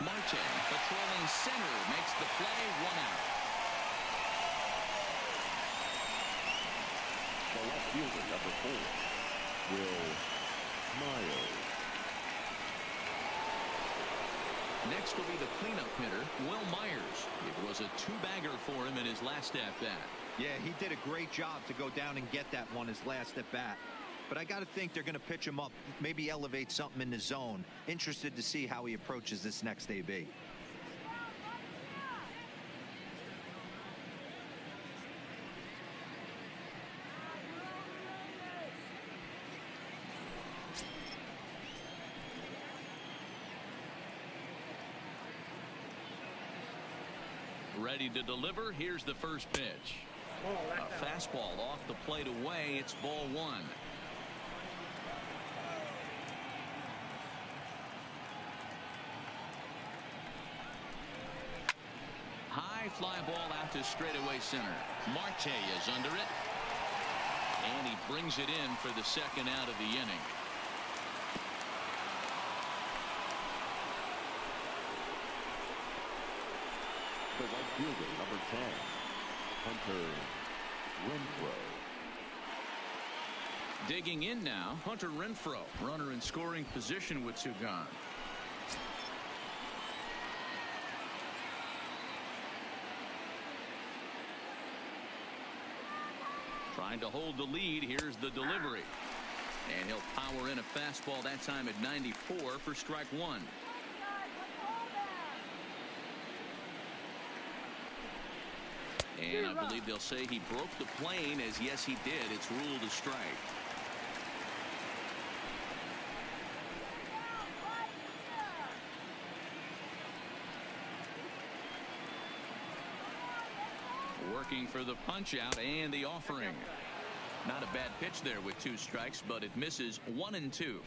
Marte patrolling center makes the play. 1 out. The left fielder, number 4, Will Myers. Next will be the cleanup hitter, Will Myers. It was a 2-bagger for him in his last at-bat. Yeah, he did a great job to go down and get that one his last at-bat. But I got to think they're going to pitch him up, maybe elevate something in the zone. Interested to see how he approaches this next AB. Ready to deliver. Here's the first pitch. A fastball off the plate away. It's ball 1. High fly ball out to straightaway center. Marte is under it. And he brings it in for the second out of the inning. The right fielder, number 10, Hunter Renfroe. Digging in now, Hunter Renfroe, runner in scoring position with 2 gone. Trying to hold the lead. Here's the delivery. And he'll power in a fastball that time at 94 for strike 1. And I believe they'll say he broke the plane, as yes, he did. It's ruled a strike. Working for the punch out and the offering. Not a bad pitch there with 2 strikes, but it misses 1-2.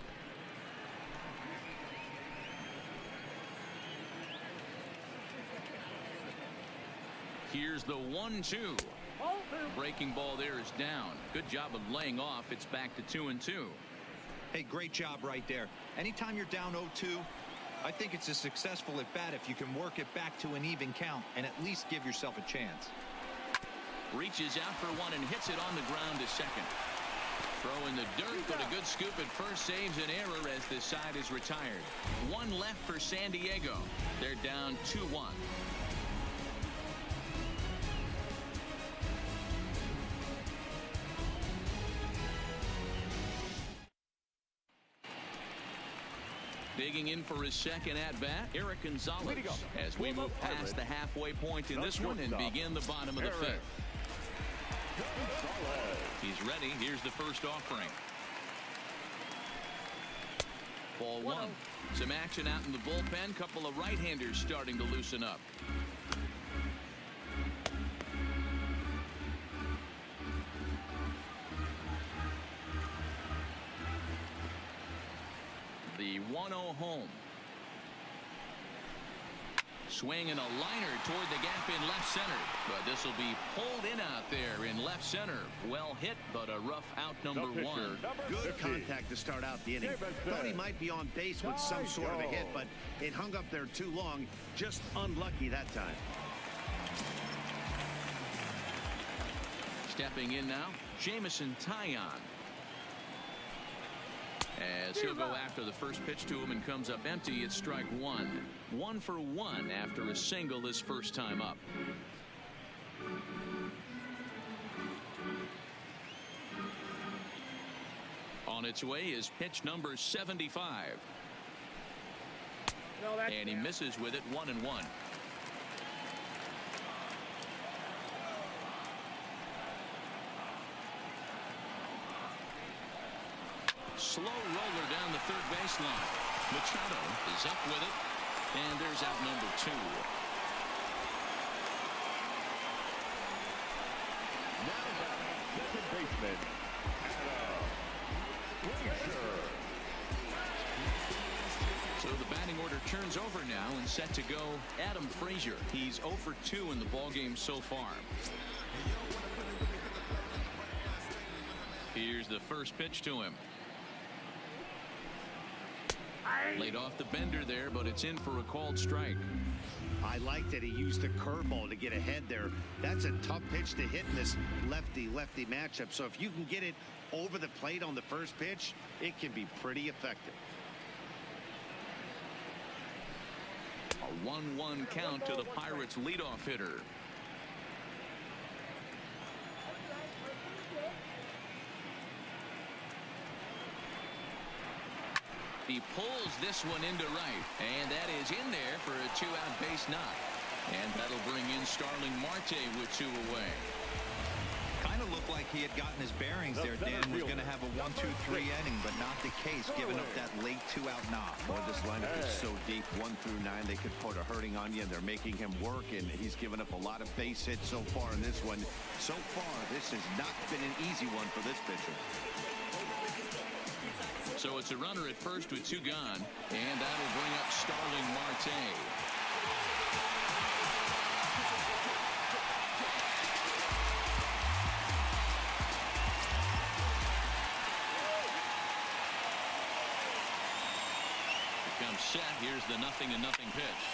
Here's the 1-2. Breaking ball there is down. Good job of laying off. It's back to 2-2. Hey, great job right there. Anytime you're down 0-2, I think it's a successful at bat if you can work it back to an even count and at least give yourself a chance. Reaches out for one and hits it on the ground to second. Throw in the dirt, but a good scoop at first saves an error as this side is retired. 1 left for San Diego. They're down 2-1. Digging in for his second at-bat, Eric Gonzalez, as we move past the halfway point in this one and begin the bottom of the 5th. He's ready. Here's the first offering. Ball 1. Some action out in the bullpen. Couple of right-handers starting to loosen up. The 1-0 home. Swing and a liner toward the gap in left center. But this will be pulled in out there in left center. Well hit, but a rough out number 1. Good contact to start out the inning. Thought he might be on base with some sort of a hit, but it hung up there too long. Just unlucky that time. Stepping in now, Jamison Taillon. As he'll go after the first pitch to him and comes up empty, it's strike 1. 1 for 1 after a single his first time up. On its way is pitch number 75. And he misses with it 1-1. Slow roller down the third baseline. Machado is up with it, and there's out number 2. Now batting second baseman, Adam Frazier. So the batting order turns over now and set to go Adam Frazier. He's 0 for 2 in the ballgame so far. Here's the first pitch to him. Laid off the bender there, but it's in for a called strike. I like that he used the curveball to get ahead there. That's a tough pitch to hit in this lefty-lefty matchup. So if you can get it over the plate on the first pitch, it can be pretty effective. A 1-1 count to the Pirates' leadoff hitter. He pulls this one into right, and that is in there for a 2-out base knock. And that'll bring in Starling Marte with 2 away. Kind of looked like he had gotten his bearings there. Dan was going to have a 1-2-3 inning, but not the case, giving up that late 2-out knock. Boy, this lineup is so deep, 1 through 9. They could put a hurting on you, and they're making him work, and he's given up a lot of base hits so far in this one. So far, this has not been an easy one for this pitcher. So it's a runner at first with 2 gone, and that'll bring up Starling Marte. Comes set. Here's the 0-0 pitch.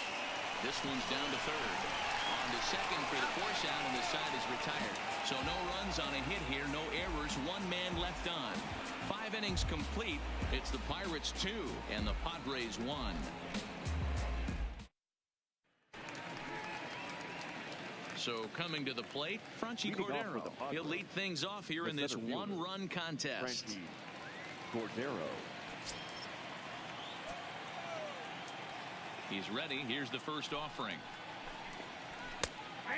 This one's down to third. On to second for the force out, and the side is retired. So no runs on a hit here, no errors, 1 man left on. 5 innings complete. It's the Pirates 2 and the Padres 1. So coming to the plate, Franchi Cordero. He'll lead things off here in this 1-run contest. Cordero. He's ready. Here's the first offering.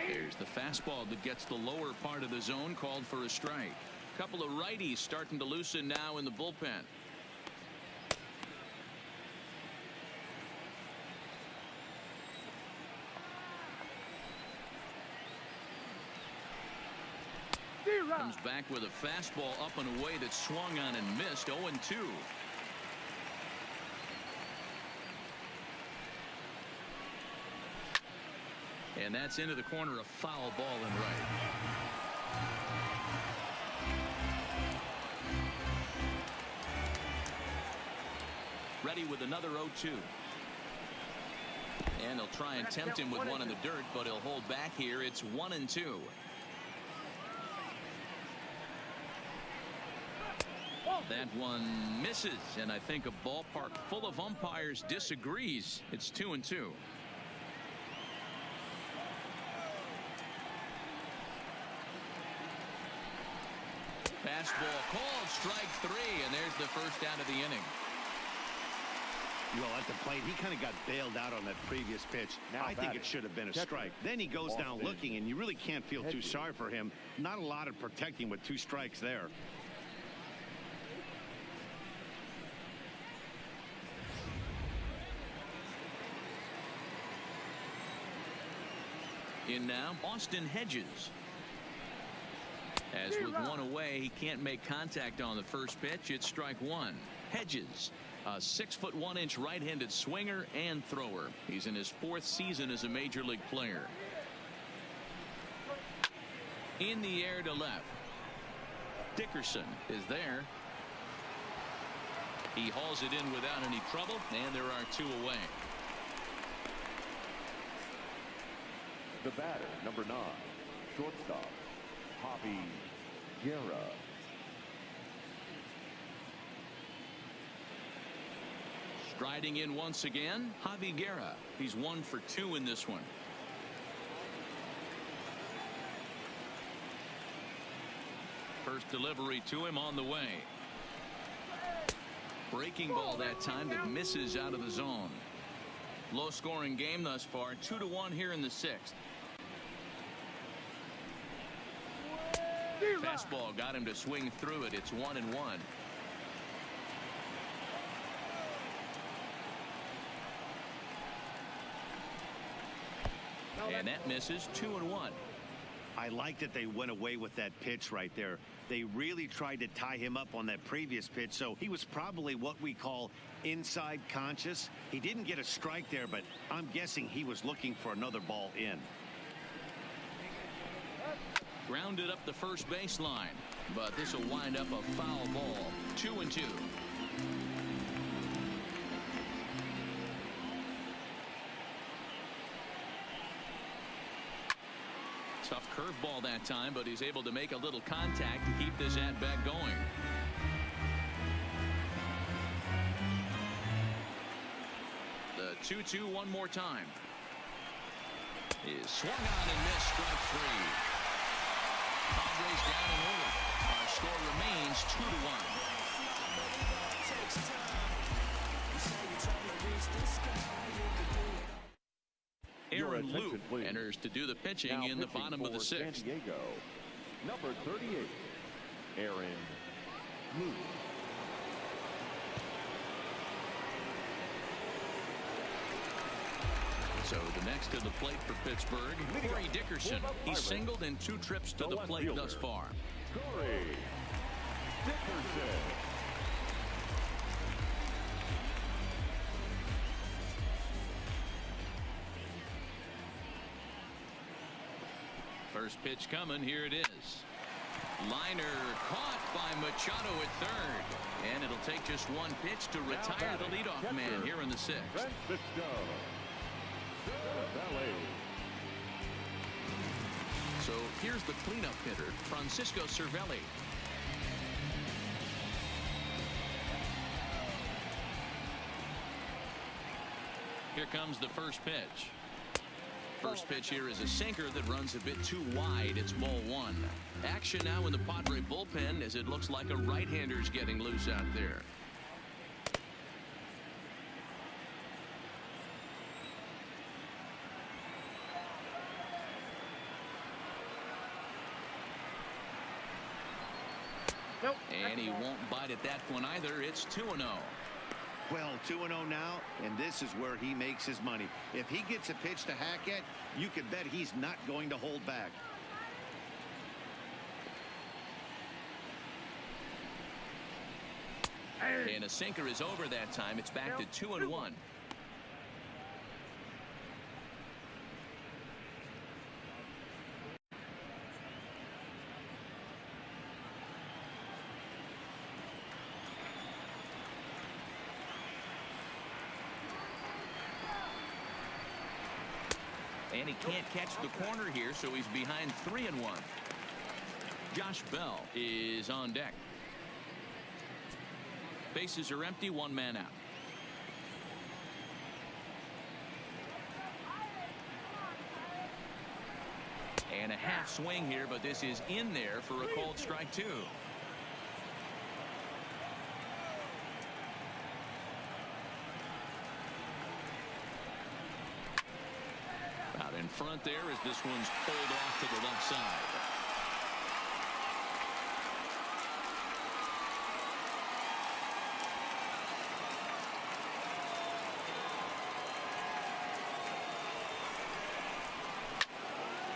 There's the fastball that gets the lower part of the zone, called for a strike. Couple of righties starting to loosen now in the bullpen. Comes back with a fastball up and away that swung on and missed. 0-2. And that's into the corner, a foul ball and right. Ready with another 0-2. And they'll try and tempt him with one in the dirt, but he'll hold back here. It's 1-2. That one misses, and I think a ballpark full of umpires disagrees. It's 2-2. Fastball called, strike 3, and there's the first out of the inning. Well, at the plate, he kind of got bailed out on that previous pitch. I think it should have been a strike. Then he goes down looking, and you really can't feel too sorry for him. Not a lot of protecting with 2 strikes there. In now, Austin Hedges. As with one away, he can't make contact on the first pitch. It's strike 1. Hedges, a 6'1" right-handed swinger and thrower. He's in his 4th season as a major league player. In the air to left. Dickerson is there. He hauls it in without any trouble, and there are 2 away. The batter, number 9, shortstop, Javi Guerra. Striding in once again, Javi Guerra. He's 1 for 2 in this one. First delivery to him on the way. Breaking ball that time that misses out of the zone. Low scoring game thus far, 2-1 here in the 6th. Fastball got him to swing through it. It's 1-1. And that misses. 2-1. I like that they went away with that pitch right there. They really tried to tie him up on that previous pitch, so he was probably what we call inside conscious. He didn't get a strike there, but I'm guessing he was looking for another ball in. Grounded up the first baseline, but this will wind up a foul ball. 2-2. Tough curveball that time, but he's able to make a little contact to keep this at-bat going. The 2-2 one more time. Is swung on and missed, strike 3. Padres down in order. Our score remains 2-1. Aaron Luke enters to do the pitching now in the bottom of the 6th. San Diego, number 38, Aaron Luke. So the next to the plate for Pittsburgh, Corey Dickerson. He's singled in 2 trips to the plate thus far. Corey Dickerson. First pitch coming. Here it is. Liner caught by Machado at third. And it'll take just 1 pitch to retire the leadoff man here in the 6th. Francisco. So here's the cleanup hitter, Francisco Cervelli. Here comes the first pitch. First pitch here is a sinker that runs a bit too wide. It's ball 1. Action now in the Padre bullpen as it looks like a right-hander's getting loose out there. And he won't bite at that one either. It's 2-0. Well, 2-0 now, and this is where he makes his money. If he gets a pitch to hack at, you can bet he's not going to hold back. And a sinker is over that time. It's back to 2-1. And he can't catch the corner here, so he's behind 3-1. Josh Bell is on deck. Bases are empty, one man out. And a half swing here, but this is in there for a called strike 2. Out in front there as this one's pulled off to the left side.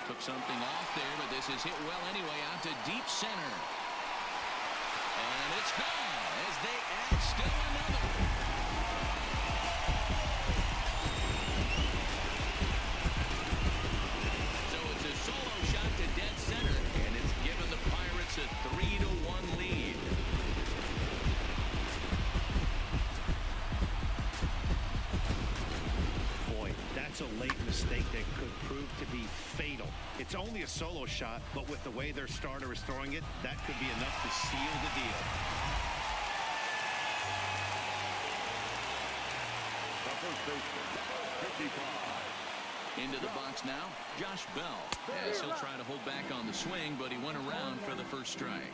Took something off there, but this is hit well anyway out to deep center. And it's gone as they add still another. So it's a solo shot to dead center, and it's given the Pirates a 3-1 lead. Boy, that's a late mistake that could prove to be fatal. It's only a solo shot, but with the way their starter is throwing it, that could be enough to seal the deal. The first baseman, 55. Into the box now, Josh Bell, as he'll try to hold back on the swing, but he went around for the first strike.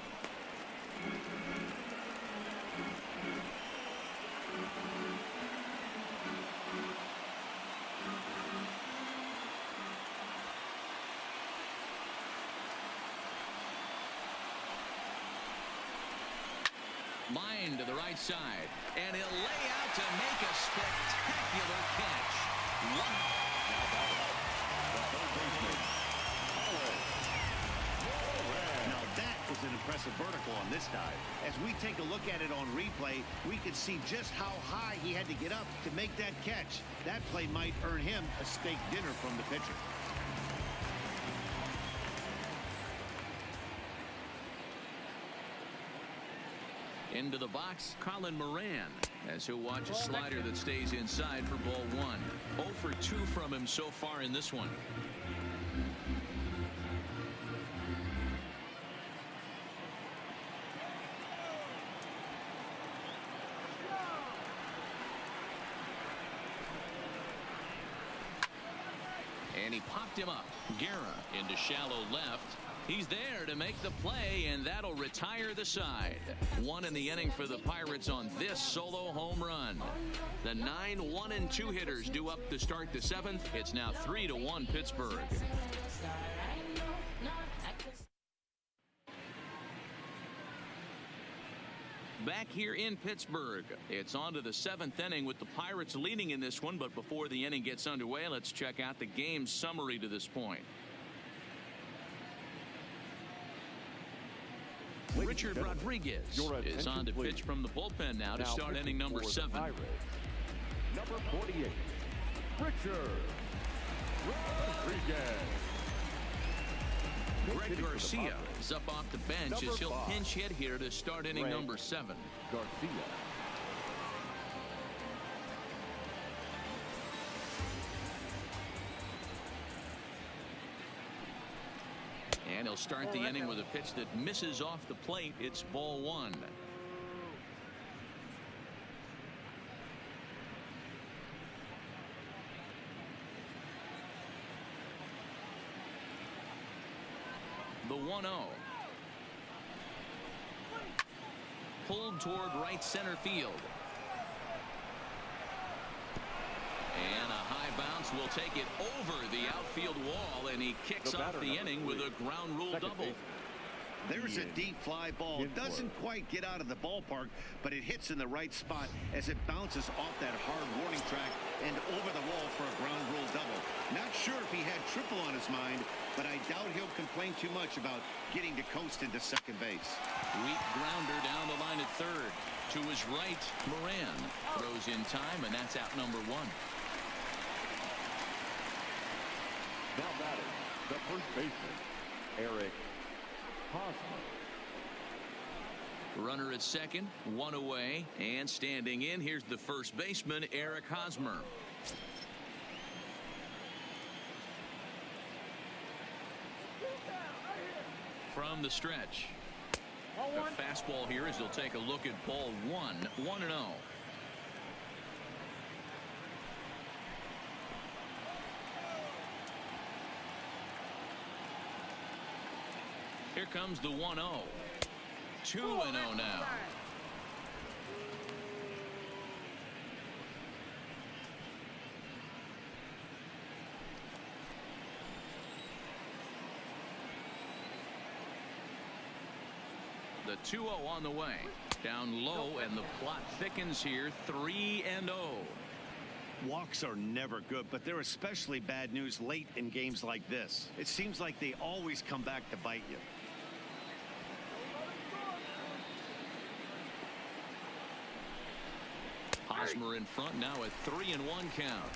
Line to the right side, and he'll lay out to make a spectacular catch. Wow. Now that is an impressive vertical on this dive. As we take a look at it on replay, we can see just how high he had to get up to make that catch. That play might earn him a steak dinner from the pitcher. Into the box, Colin Moran, as he'll watch a slider that stays inside for ball 1. 0 for 2 from him so far in this one. And he popped him up. Guerra into shallow left. He's there to make the play, and that'll retire the side. 1 in the inning for the Pirates on this solo home run. The 9 1-2 hitters due up to start the 7th. It's now 3-1 Pittsburgh. Back here in Pittsburgh, it's on to the 7th inning with the Pirates leading in this one. But before the inning gets underway, let's check out the game summary to this point. Richard Rodriguez is on to pitch from the bullpen now to start inning number 7. Number 48, Richard Rodriguez. Greg Garcia is up off the bench as he'll pinch hit here to start inning number 7. Garcia. And he'll start the inning with a pitch that misses off the plate. It's ball 1. The 1-0. Pulled toward right center field. And a high bounce will take it over the outfield wall, and he kicks off the inning with a ground rule double. There's a deep fly ball. Doesn't quite get out of the ballpark, but it hits in the right spot as it bounces off that hard warning track and over the wall for a ground rule double. Not sure if he had triple on his mind, but I doubt he'll complain too much about getting to coast into second base. Weak grounder down the line at third. To his right, Moran throws in time, and that's out number one. Now batting, the first baseman, Eric Hosmer. Runner at second, one away, and standing in, here's the first baseman, Eric Hosmer. From the stretch. A fastball here as he'll take a look at ball one, 1-0. Here comes the 1-0. 2-0 now. The 2-0 on the way. Down low, and the plot thickens here. 3-0. Walks are never good, but they're especially bad news late in games like this. It seems like they always come back to bite you. Hosmer in front now, a 3-1 count.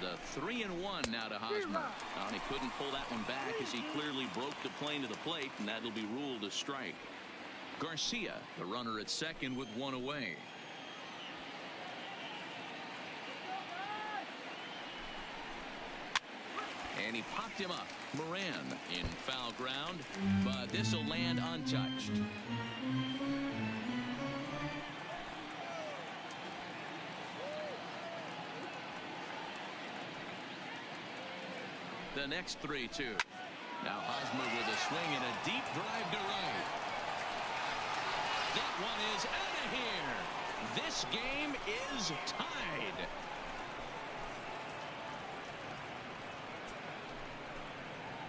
The 3-1 now to Hosmer. Oh, he couldn't pull that one back as he clearly broke the plane to the plate, and that'll be ruled a strike. Garcia, the runner at second with one away. And he popped him up. Moran in foul ground, but this will land untouched. The next 3-2. Now Hosmer with a swing and a deep drive to right. That one is out of here. This game is tied.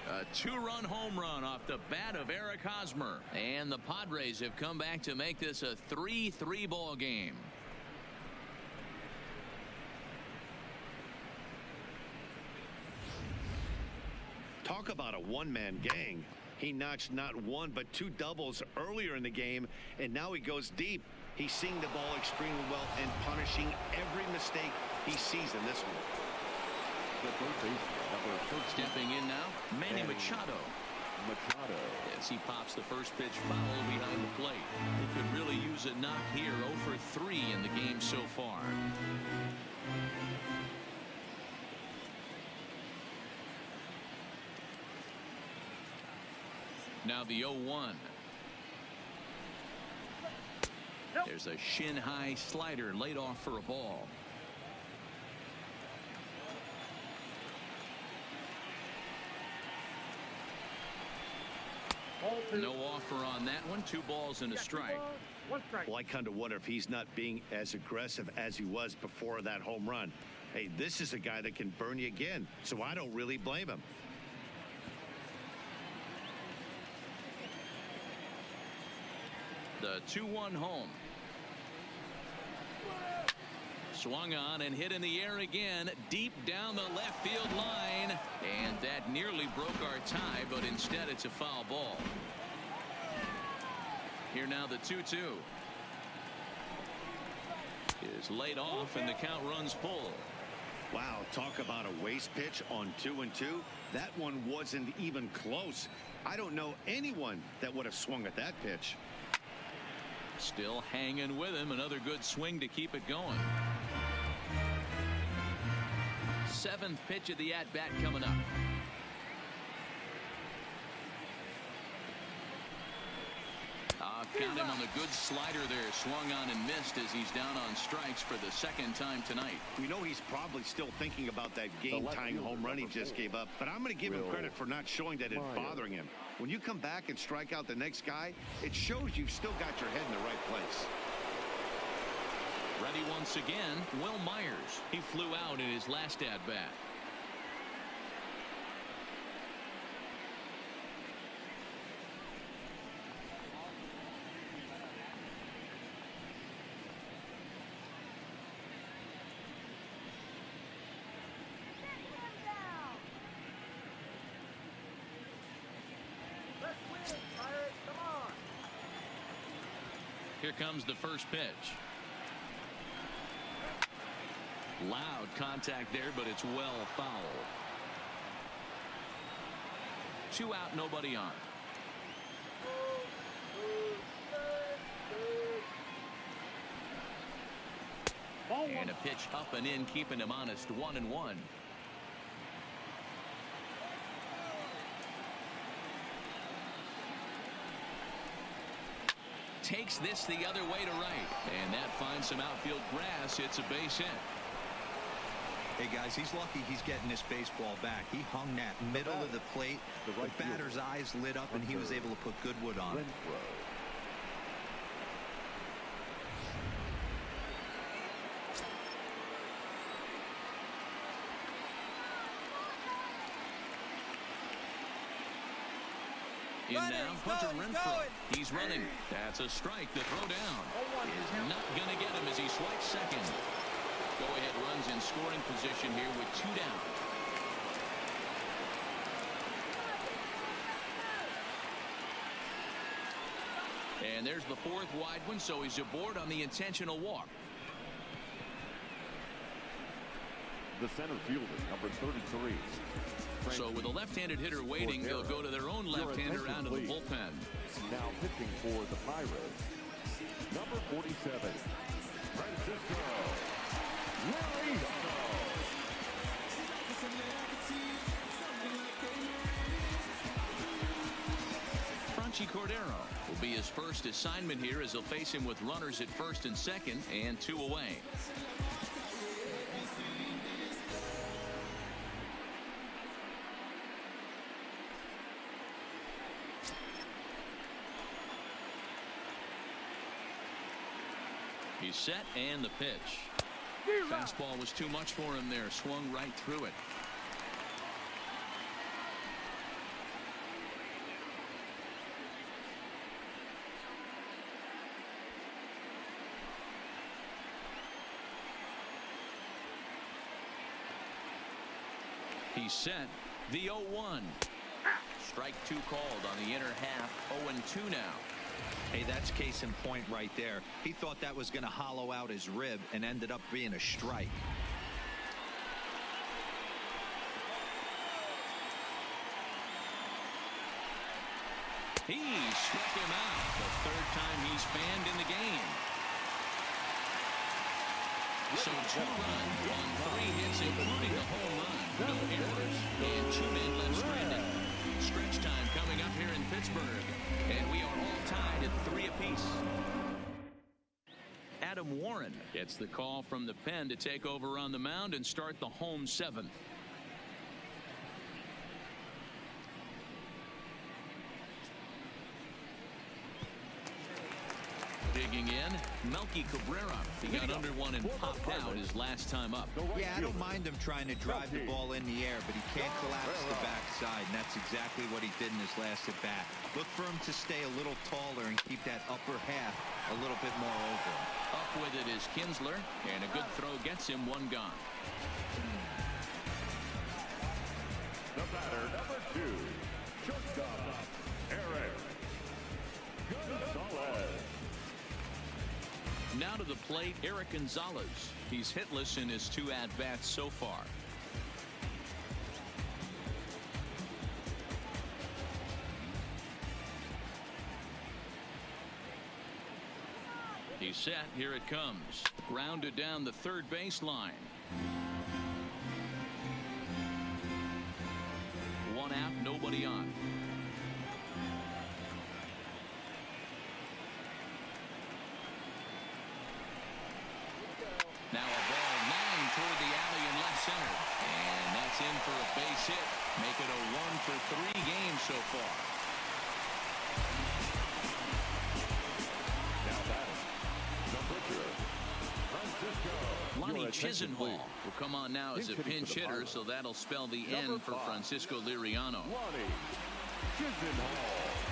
A two-run home run off the bat of Eric Hosmer. And the Padres have come back to make this a 3-3 ball game. Talk about a one-man gang. He notched not one but two doubles earlier in the game, and now he goes deep. He's seeing the ball extremely well and punishing every mistake he sees in this one. The third baseman, number 13. Stepping in now, Manny Machado. As he pops the first pitch foul behind the plate. He could really use a knock here. 0 for 3 in the game so far. Now the 0-1. There's a shin-high slider laid off for a ball. No offer on that one. 2 balls and a strike. Well, I kind of wonder if he's not being as aggressive as he was before that home run. Hey, this is a guy that can burn you again, so I don't really blame him. The 2-1 home. Swung on and hit in the air again, deep down the left field line. And that nearly broke our tie, but instead it's a foul ball. Here now the 2-2. Is laid off, and the count runs full. Wow, talk about a waste pitch on 2-2. That one wasn't even close. I don't know anyone that would have swung at that pitch. Still hanging with him. Another good swing to keep it going. 7th pitch of the at-bat coming up. Got him on the good slider there. Swung on and missed as he's down on strikes for the 2nd time tonight. We know he's probably still thinking about that game-tying home run he just gave up, but I'm going to give him credit for not showing that it's bothering him. When you come back and strike out the next guy, it shows you've still got your head in the right place. Ready once again, Will Myers. He flew out in his last at-bat. Here comes the first pitch. Loud contact there, but it's well foul. 2 out, nobody on. And a pitch up and in, keeping him honest, 1-1. Takes this the other way to right, and that finds some outfield grass. It's a base hit. Hey guys, he's lucky he's getting this baseball back. He hung that middle of the plate. The batter's eyes lit up, and he was able to put good wood on it. In now, Hunter Renfroe. He's running. That's a strike. The throw down is not going to get him as he swipes second. Go-ahead runs in scoring position here with 2 down. And there's the 4th wide one, so he's aboard on the intentional walk. The center fielder, number 33. So with a left-handed hitter waiting, they'll go to their own left-hander out of the bullpen. Now pitching for the Pirates, number 47, Francisco Liriano. Franchi Cordero will be his first assignment here as he'll face him with runners at first and second and 2 away. He's set, and the pitch. Fastball was too much for him there. Swung right through it. He's set. The 0-1. Strike 2 called on the inner half. 0-2 now. Hey, that's case in point right there. He thought that was going to hollow out his rib and ended up being a strike. He struck him out. The 3rd time he's fanned in the game. So 2 runs on 3 hits, including the home run. No errors, and 2 men left stranded. Stretch time coming up here in Pittsburgh, and we are all tied at 3 apiece. Adam Warren gets the call from the pen to take over on the mound and start the home 7th. Digging in, Melky Cabrera. He got under one and popped out his last time up. Yeah, I don't mind him trying to drive the ball in the air, but he can't collapse the backside, and that's exactly what he did in his last at-bat. Look for him to stay a little taller and keep that upper half a little bit more over him. Up with it is Kinsler, and a good throw gets him 1 gone. The batter, number 2, shortstop, Eric Gonzalez. Now to the plate, Eric Gonzalez. He's hitless in his 2 at-bats so far. He's set. Here it comes. Grounded down the 3rd baseline. 1 out, nobody on. Now a ball 9 toward the alley in left center. And that's in for a base hit. Make it a 1 for 3 games so far. Now batting, the pitcher, Lonnie Chisenhall will come on now as a pinch hitter, so that'll spell the end for Francisco Liriano. Lonnie Chisenhall.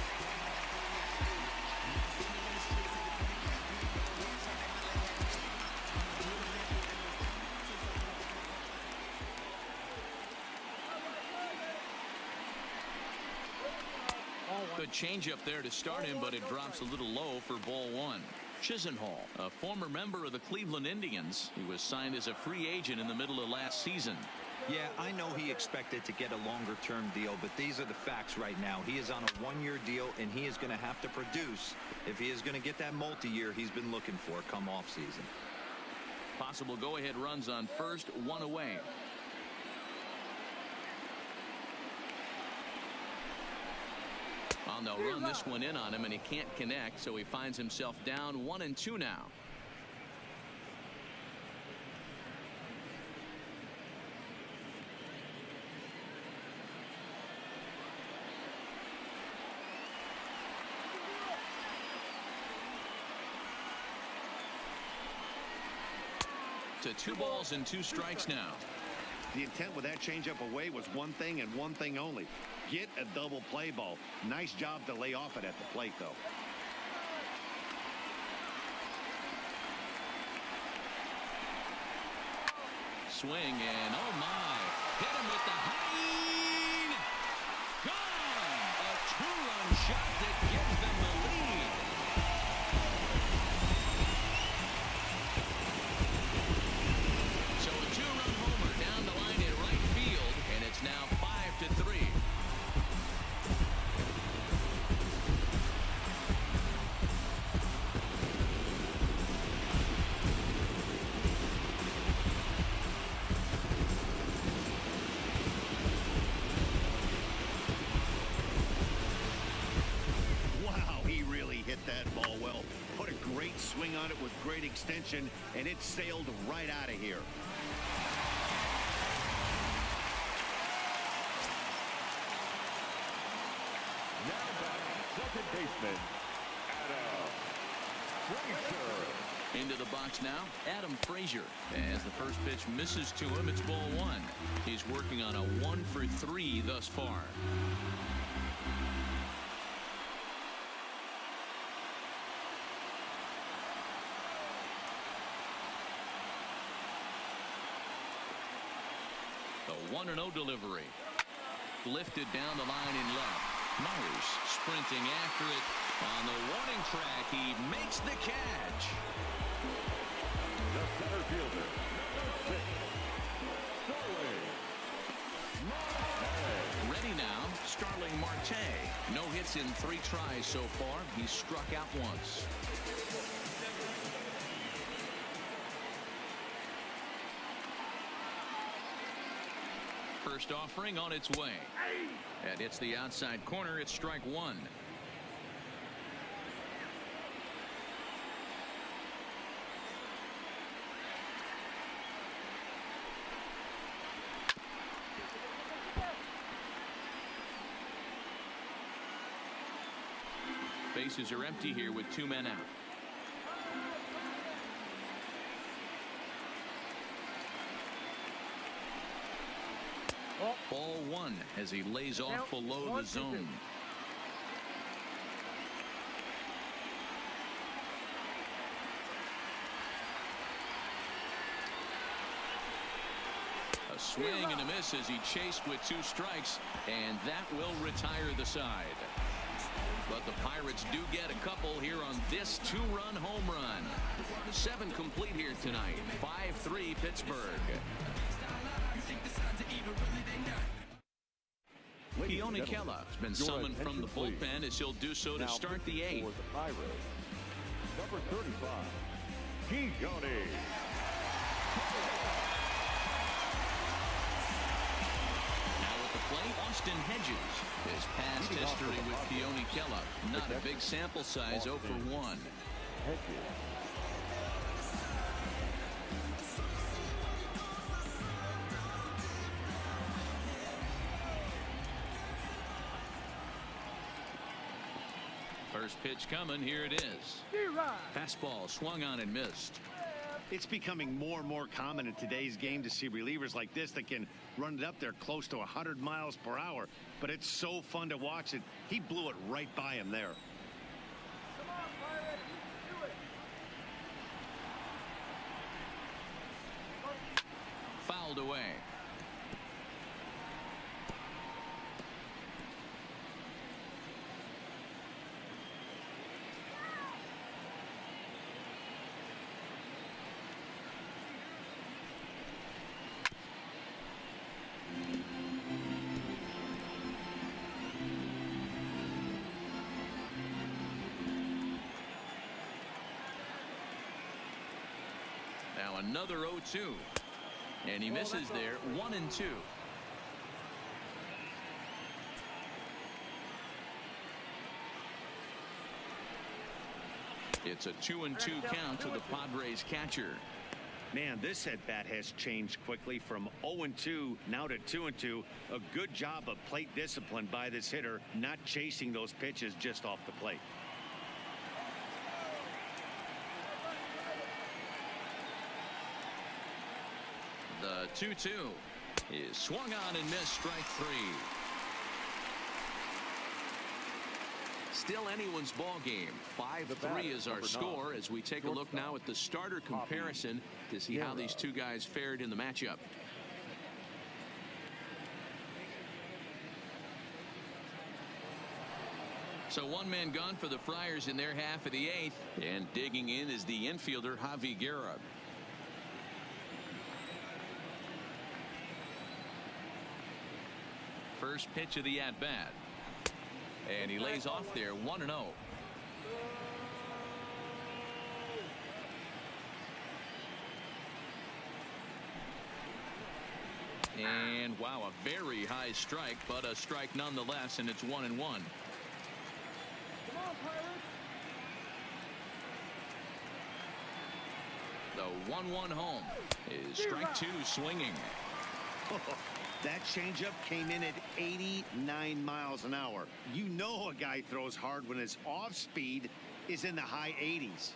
Good changeup there to start him, but it drops a little low for ball one. Chisenhall, a former member of the Cleveland Indians. He was signed as a free agent in the middle of last season. Yeah, I know he expected to get a longer-term deal, but these are the facts right now. He is on a one-year deal, and he is going to have to produce if he is going to get that multi-year he's been looking for come off-season. Possible go-ahead runs on first, one away. Well, they'll run this one in on him, and he can't connect, so he finds himself down 1-2 now. To 2 balls and 2 strikes now. The intent with that changeup away was one thing and one thing only. Get a double play ball. Nice job to lay off it at the plate, though. Swing and oh my. Hit him with the height. Gone. A 2-run shot that gives them the lead. So a 2-run homer down the line in right field, and it's now 5-3. That ball well. Put a great swing on it with great extension, and it sailed right out of here. Now batting second baseman, Adam Frazier. Into the box now, Adam Frazier. As the first pitch misses to him, it's ball one. He's working on a 1-for-3 thus far. The 1-0 delivery. Lifted down the line in left. Myers sprinting after it. On the warning track, he makes the catch. The center fielder, number 6, Starling Marte. Ready now, Starling Marte. No hits in 3 tries so far. He's struck out once. First offering on its way. And it's the outside corner. It's strike one. Bases are empty here with 2 men out. Ball one as he lays off below the zone. A swing and a miss as he chased with 2 strikes, and that will retire the side. But the Pirates do get a couple here on this 2-run home run. 7 complete here tonight. 5-3 Pittsburgh. Keone Kela has been summoned from the bullpen as he'll do so to start the 8th. For the Pirates, number 35, Keone. Now at the plate, Austin Hedges. His past history with Keone Kela. Not a big sample size, 0 for 1. Hedges. First pitch coming. Here it is. Fastball swung on and missed. It's becoming more and more common in today's game to see relievers like this that can run it up there close to 100 miles per hour. But it's so fun to watch it. He blew it right by him there. Come on, Pirate. Do it. Fouled away. Now another 0-2. And he misses there. 1-2. It's a 2-2 count to the Padres catcher. Man, this at bat has changed quickly from 0-2 now to 2-2. A good job of plate discipline by this hitter, not chasing those pitches just off the plate. The 2-2 is swung on and missed. Strike three. Still anyone's ball game. 5-3 is our score as we take a look now at the starter comparison to see how these two guys fared in the matchup. So one man gone for the Friars in their half of the eighth, and digging in is the infielder Javi Guerra. First pitch of the at-bat. And he lays off there. 1-0. And wow, a very high strike, but a strike nonetheless, and it's 1-1. Come on, Pirates. The 1-1 home is strike two, swinging. That changeup came in at 89 miles an hour. You know a guy throws hard when his off speed is in the high 80s.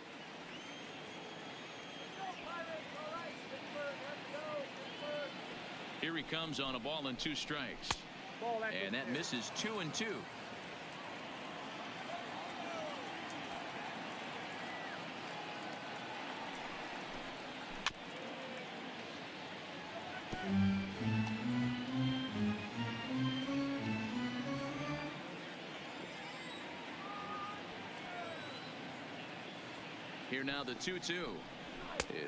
Here he comes on a ball and 2 strikes. And that misses 2-2. Here now the 2-2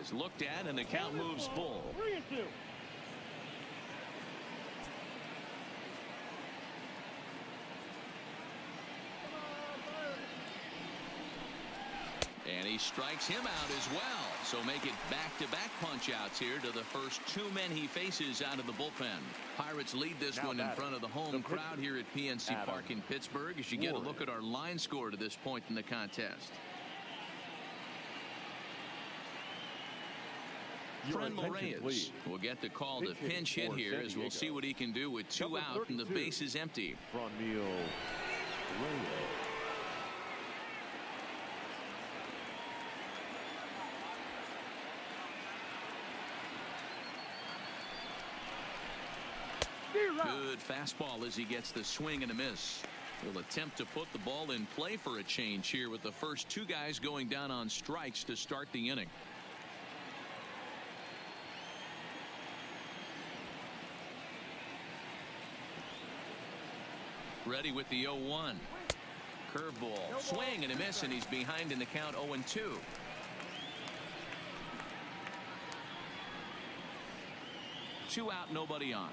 is looked at, and the count moves full. 3-2. And he strikes him out as well. So make it back-to-back punch-outs here to the first 2 men he faces out of the bullpen. Pirates lead this one in front of the home crowd here at PNC Park in Pittsburgh as you get a look at our line score to this point in the contest. Frenmel Reyes will get the call to pinch hit here as we'll see what he can do with 2 out and the base is empty. Frenmel Reyes. Good fastball as he gets the swing and a miss. Will attempt to put the ball in play for a change here with the first 2 guys going down on strikes to start the inning. Ready with the 0-1. Curveball, swing and a miss, and he's behind in the count 0-2. Two out, nobody on.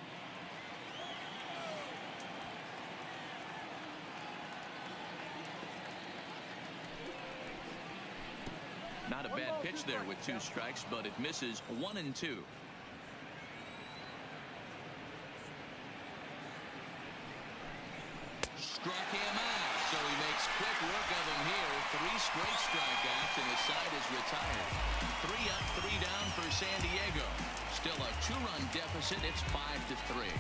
Not a bad pitch there with 2 strikes, but it misses. 1-2. Struck him out, so he makes quick work of him here. 3 straight strikeouts, and his side is retired. 3 up, 3 down for San Diego. Still a 2-run deficit. It's 5-3.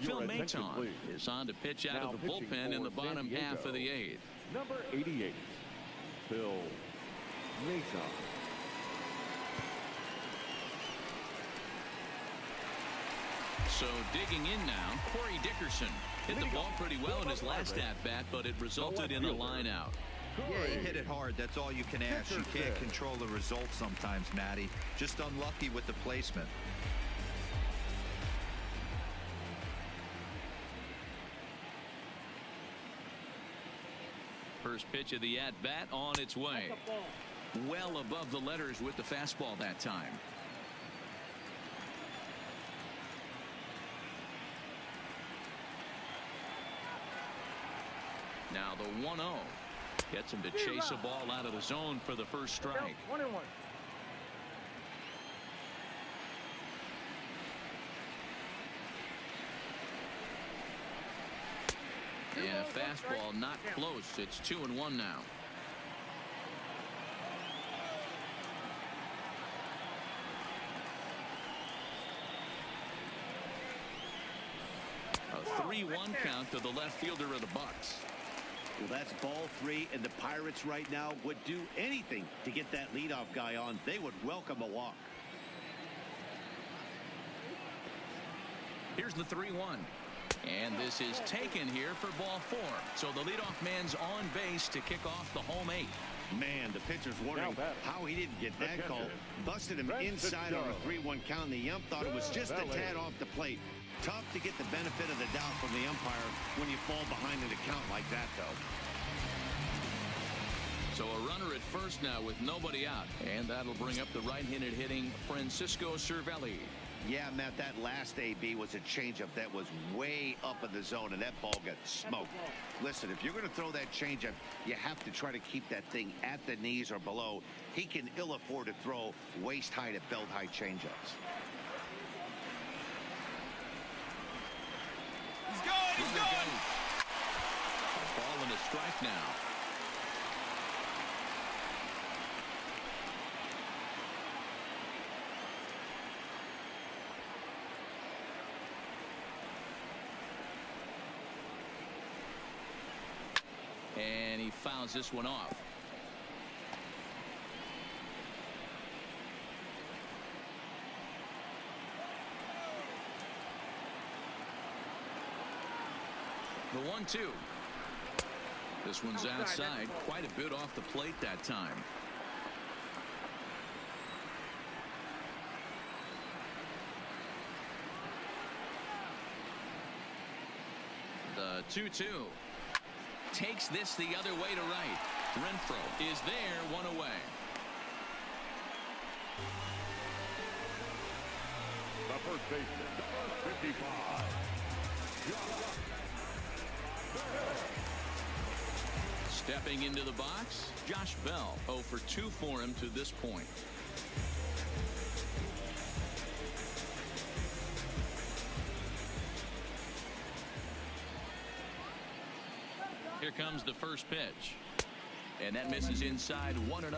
Phil Your attention, Maton please. is on to pitch out Now of the pitching bullpen in for the bottom San half of the Diego, 8th. Number 88, Phil Maton. So digging in now, Corey Dickerson hit the ball pretty well in his last at-bat, but it resulted in a line out. Yeah, he hit it hard. That's all you can ask. You can't control the result sometimes, Matty. Just unlucky with the placement. First pitch of the at-bat on its way. Well above the letters with the fastball that time. Now the 1-0 gets him to chase a ball out of the zone for the first strike. 1-1. And a fastball not close. It's 2-1 now. A 3-1 count to the left fielder of the Bucks. Well, that's ball 3, and the Pirates right now would do anything to get that leadoff guy on. They would welcome a walk. Here's the 3-1. And this is taken here for ball 4. So the leadoff man's on base to kick off the home 8. Man, the pitcher's wondering how he didn't get that call. Busted him inside on a 3-1 count, and the ump thought it was just a tad off the plate. Tough to get the benefit of the doubt from the umpire when you fall behind in a count like that, though. So a runner at first now with nobody out. And that'll bring up the right-handed hitting Francisco Cervelli. Yeah, Matt, that last AB was a changeup that was way up in the zone, and that ball got smoked. Listen, if you're going to throw that changeup, you have to try to keep that thing at the knees or below. He can ill afford to throw waist-high to belt-high changeups. He's going! He's going! A ball and a strike now. And he fouls this one off. The 1-2. This one's outside, quite a bit off the plate that time. The 2-2. Takes this the other way to right. Renfroe is there, one away. The first baseman, number 55. Stepping into the box, Josh Bell. 0 for 2 for him to this point. Here comes the first pitch. And that misses inside, 1-0.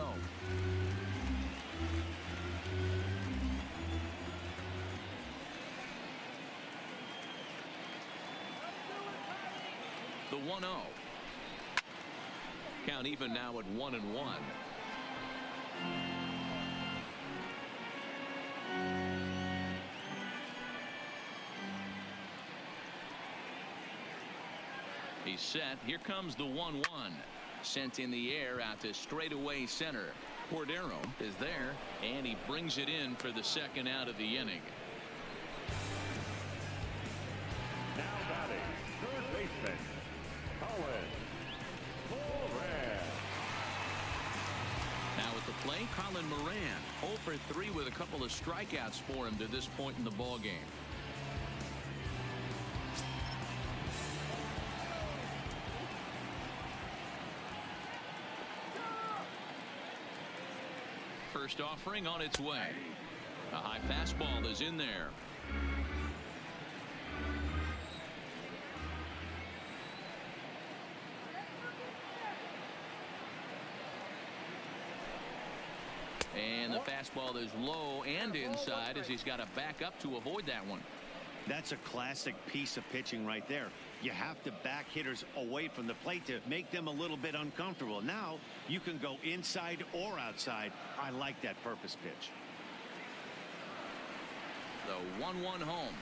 The 1-0. Count even now at 1-1. He's set. Here comes the 1-1. Sent in the air out to straightaway center. Cordero is there, and he brings it in for the second out of the inning. Now batting, third baseman, Colin Moran. Now at the plate, Colin Moran. 0 for 3 with a couple of strikeouts for him to this point in the ball game. First offering on its way. A high fastball is in there. And the fastball is low and inside as he's got to back up to avoid that one. That's a classic piece of pitching right there. You have to back hitters away from the plate to make them a little bit uncomfortable. Now you can go inside or outside. I like that purpose pitch. The 1-1 home.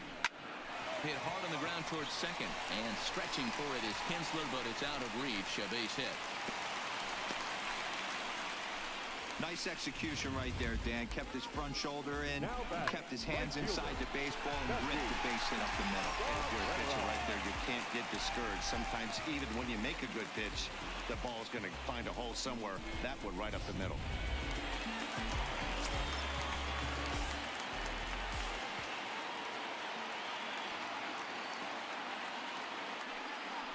Hit hard on the ground towards second, and stretching for it is Kinsler, but it's out of reach. A base hit. Nice execution right there, Dan. Kept his front shoulder in, kept his hands inside the baseball, and ripped the base hit up the middle. If you're a pitcher right there, you can't get discouraged. Sometimes even when you make a good pitch, the ball's going to find a hole somewhere. That one right up the middle.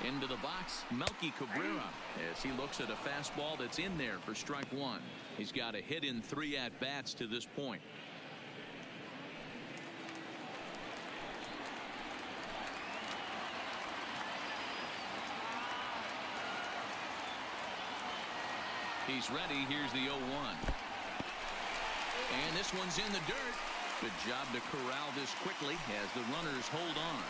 Into the box, Melky Cabrera, as he looks at a fastball that's in there for strike one. He's got a hit in 3 at-bats to this point. He's ready. Here's the 0-1. And this one's in the dirt. Good job to corral this quickly as the runners hold on.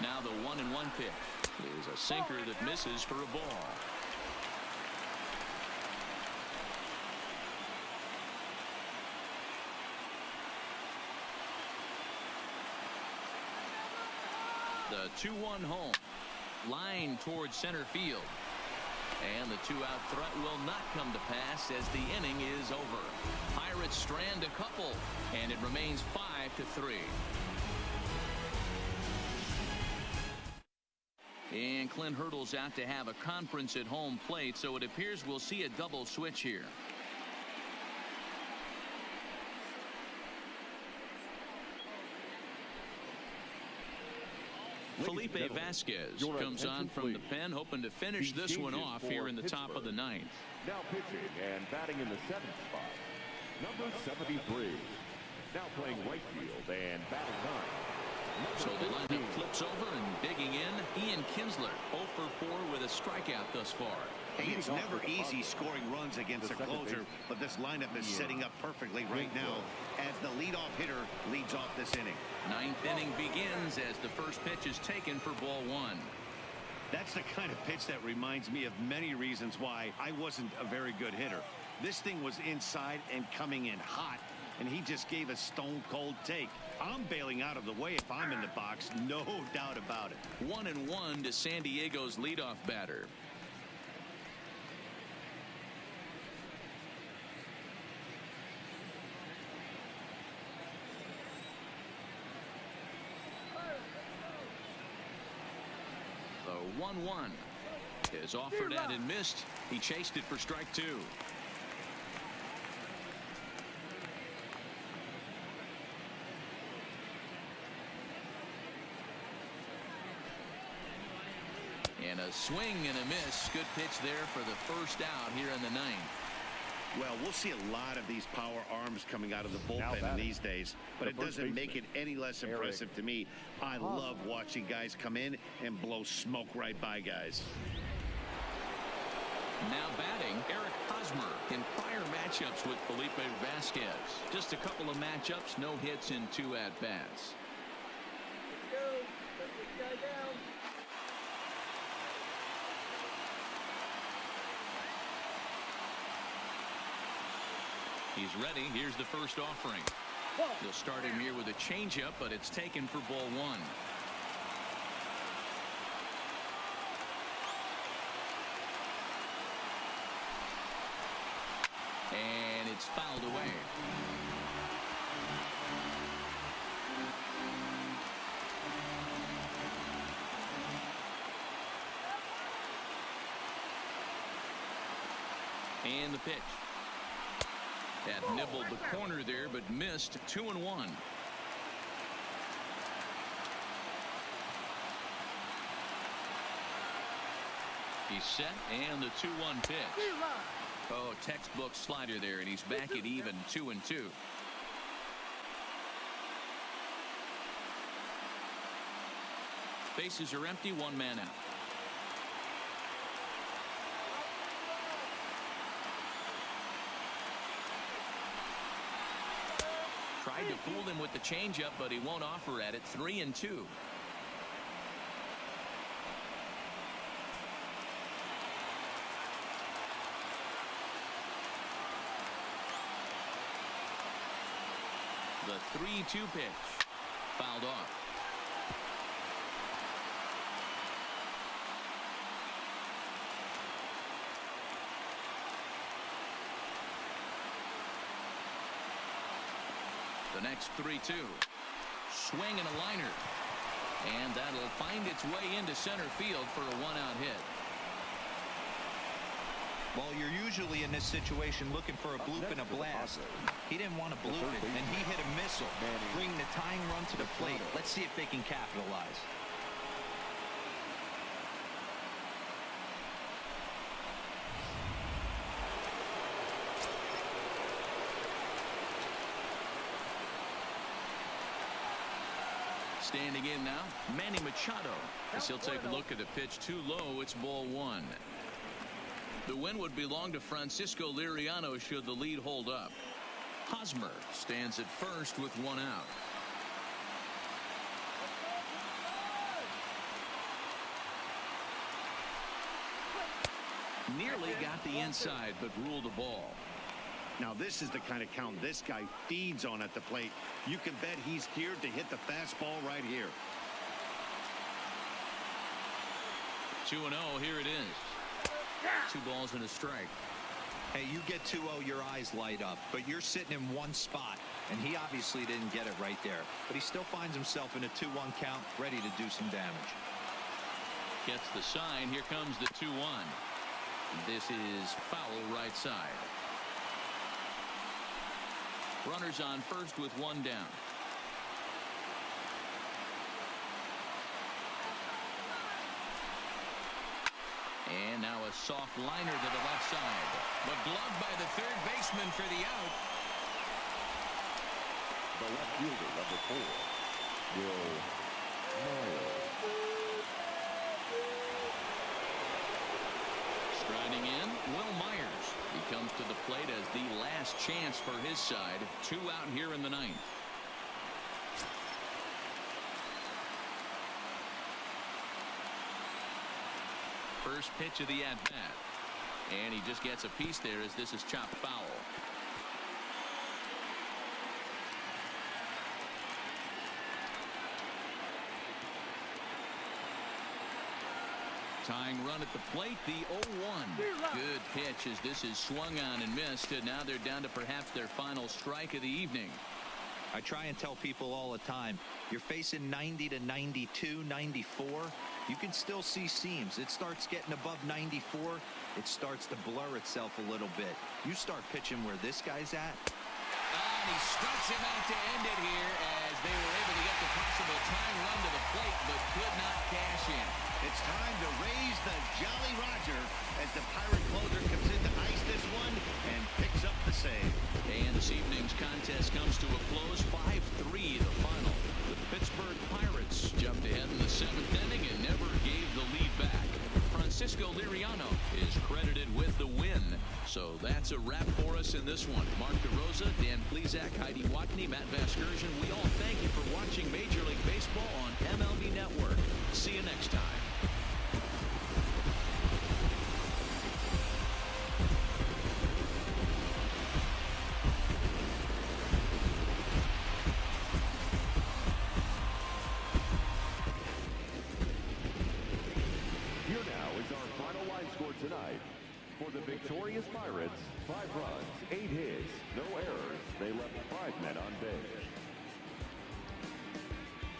Now the 1-1 pitch is a sinker that misses for a ball. The 2-1 home. Line towards center field. And the 2-out threat will not come to pass as the inning is over. Pirates strand a couple, and it remains 5-3. And Clint Hurdle's out to have a conference at home plate, so it appears we'll see a double switch here. Felipe Vasquez comes on from the pen, hoping to finish this one off here in the top of the ninth. Now pitching and batting in the 7th spot, number 73. Now playing right field and batting 9. So the lineup flips over, and digging in, Ian Kinsler, 0 for 4 with a strikeout thus far. Hey, it's never easy scoring runs against a closer, but this lineup is setting up perfectly right now as the leadoff hitter leads off this inning. 9th inning begins as the first pitch is taken for ball 1. That's the kind of pitch that reminds me of many reasons why I wasn't a very good hitter. This thing was inside and coming in hot, and he just gave a stone-cold take. I'm bailing out of the way if I'm in the box, no doubt about it. 1-1 to San Diego's leadoff batter. The 1-1 is offered at and missed. He chased it for strike 2. And a swing and a miss. Good pitch there for the first out here in the 9th. Well, we'll see a lot of these power arms coming out of the bullpen in these days, but it doesn't make it any less impressive to me. I love watching guys come in and blow smoke right by guys. Now batting, Eric Hosmer in prior matchups with Felipe Vasquez. Just a couple of matchups, no hits in 2 at-bats. Go. Put this guy down. He's ready. Here's the first offering. They'll start him here with a changeup, but it's taken for ball 1. And it's fouled away. And the pitch. That nibbled the corner there, but missed. 2-1. He's set, and the 2-1 pitch. Oh, textbook slider there, and he's back at even 2-2. Bases are empty, 1 man out. Tried to fool him with the changeup, but he won't offer at it. 3-2. The 3-2 pitch. Fouled off. The next 3-2. Swing and a liner. And that'll find its way into center field for a one-out hit. Well, you're usually in this situation looking for a bloop and a blast. He didn't want to bloop it, and he hit a missile, bringing the tying run to the plate. Let's see if they can capitalize. Standing in now, Manny Machado. As he'll take a look at the pitch too low, it's ball one. The win would belong to Francisco Liriano should the lead hold up. Hosmer stands at first with one out. Nearly got the inside, but ruled a ball. Now this is the kind of count this guy feeds on at the plate. You can bet he's geared to hit the fastball right here. 2-0, here it is. 2 balls and a strike. Hey, you get 2-0, your eyes light up, but you're sitting in one spot, and he obviously didn't get it right there. But he still finds himself in a 2-1 count, ready to do some damage. Gets the sign. Here comes the 2-1. This is foul right side. Runners on first with one down. And now a soft liner to the left side. But gloved by the third baseman for the out. The left fielder, number 4, Will Myers. Striding in, Will Myers. He comes to the plate as the last chance for his side. 2 out here in the 9th. First pitch of the at-bat. And he just gets a piece there as this is chopped foul. Tying run at the plate, the 0-1. Good pitch as this is swung on and missed. And now they're down to perhaps their final strike of the evening. I try and tell people all the time, you're facing 90 to 92, 94. You can still see seams. It starts getting above 94. It starts to blur itself a little bit. You start pitching where this guy's at. And he strikes him out to end it here as they were able to get the possible tying run to the plate, but could not cash in. It's time to raise the Jolly Roger as the Pirate closer comes in to ice this one and picks up the save. And this evening's contest comes to a close. 5-3 the final. The Pittsburgh Pirates jumped ahead in the 7th inning and never gave the lead back. Francisco Liriano is credited with the win. So that's a wrap for us in this one. Mark DeRosa, Dan Plesac, Heidi Watney, Matt Vasgersian. We all thank you for watching Major League Baseball on MLB Network. See you next time. Tonight, for the victorious Pirates, 5 runs, 8 hits, no errors. They left 5 men on bench.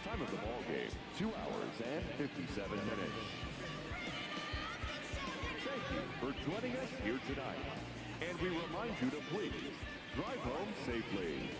Time of the ball game, 2 hours and 57 minutes. Thank you for joining us here tonight. And we remind you to please drive home safely.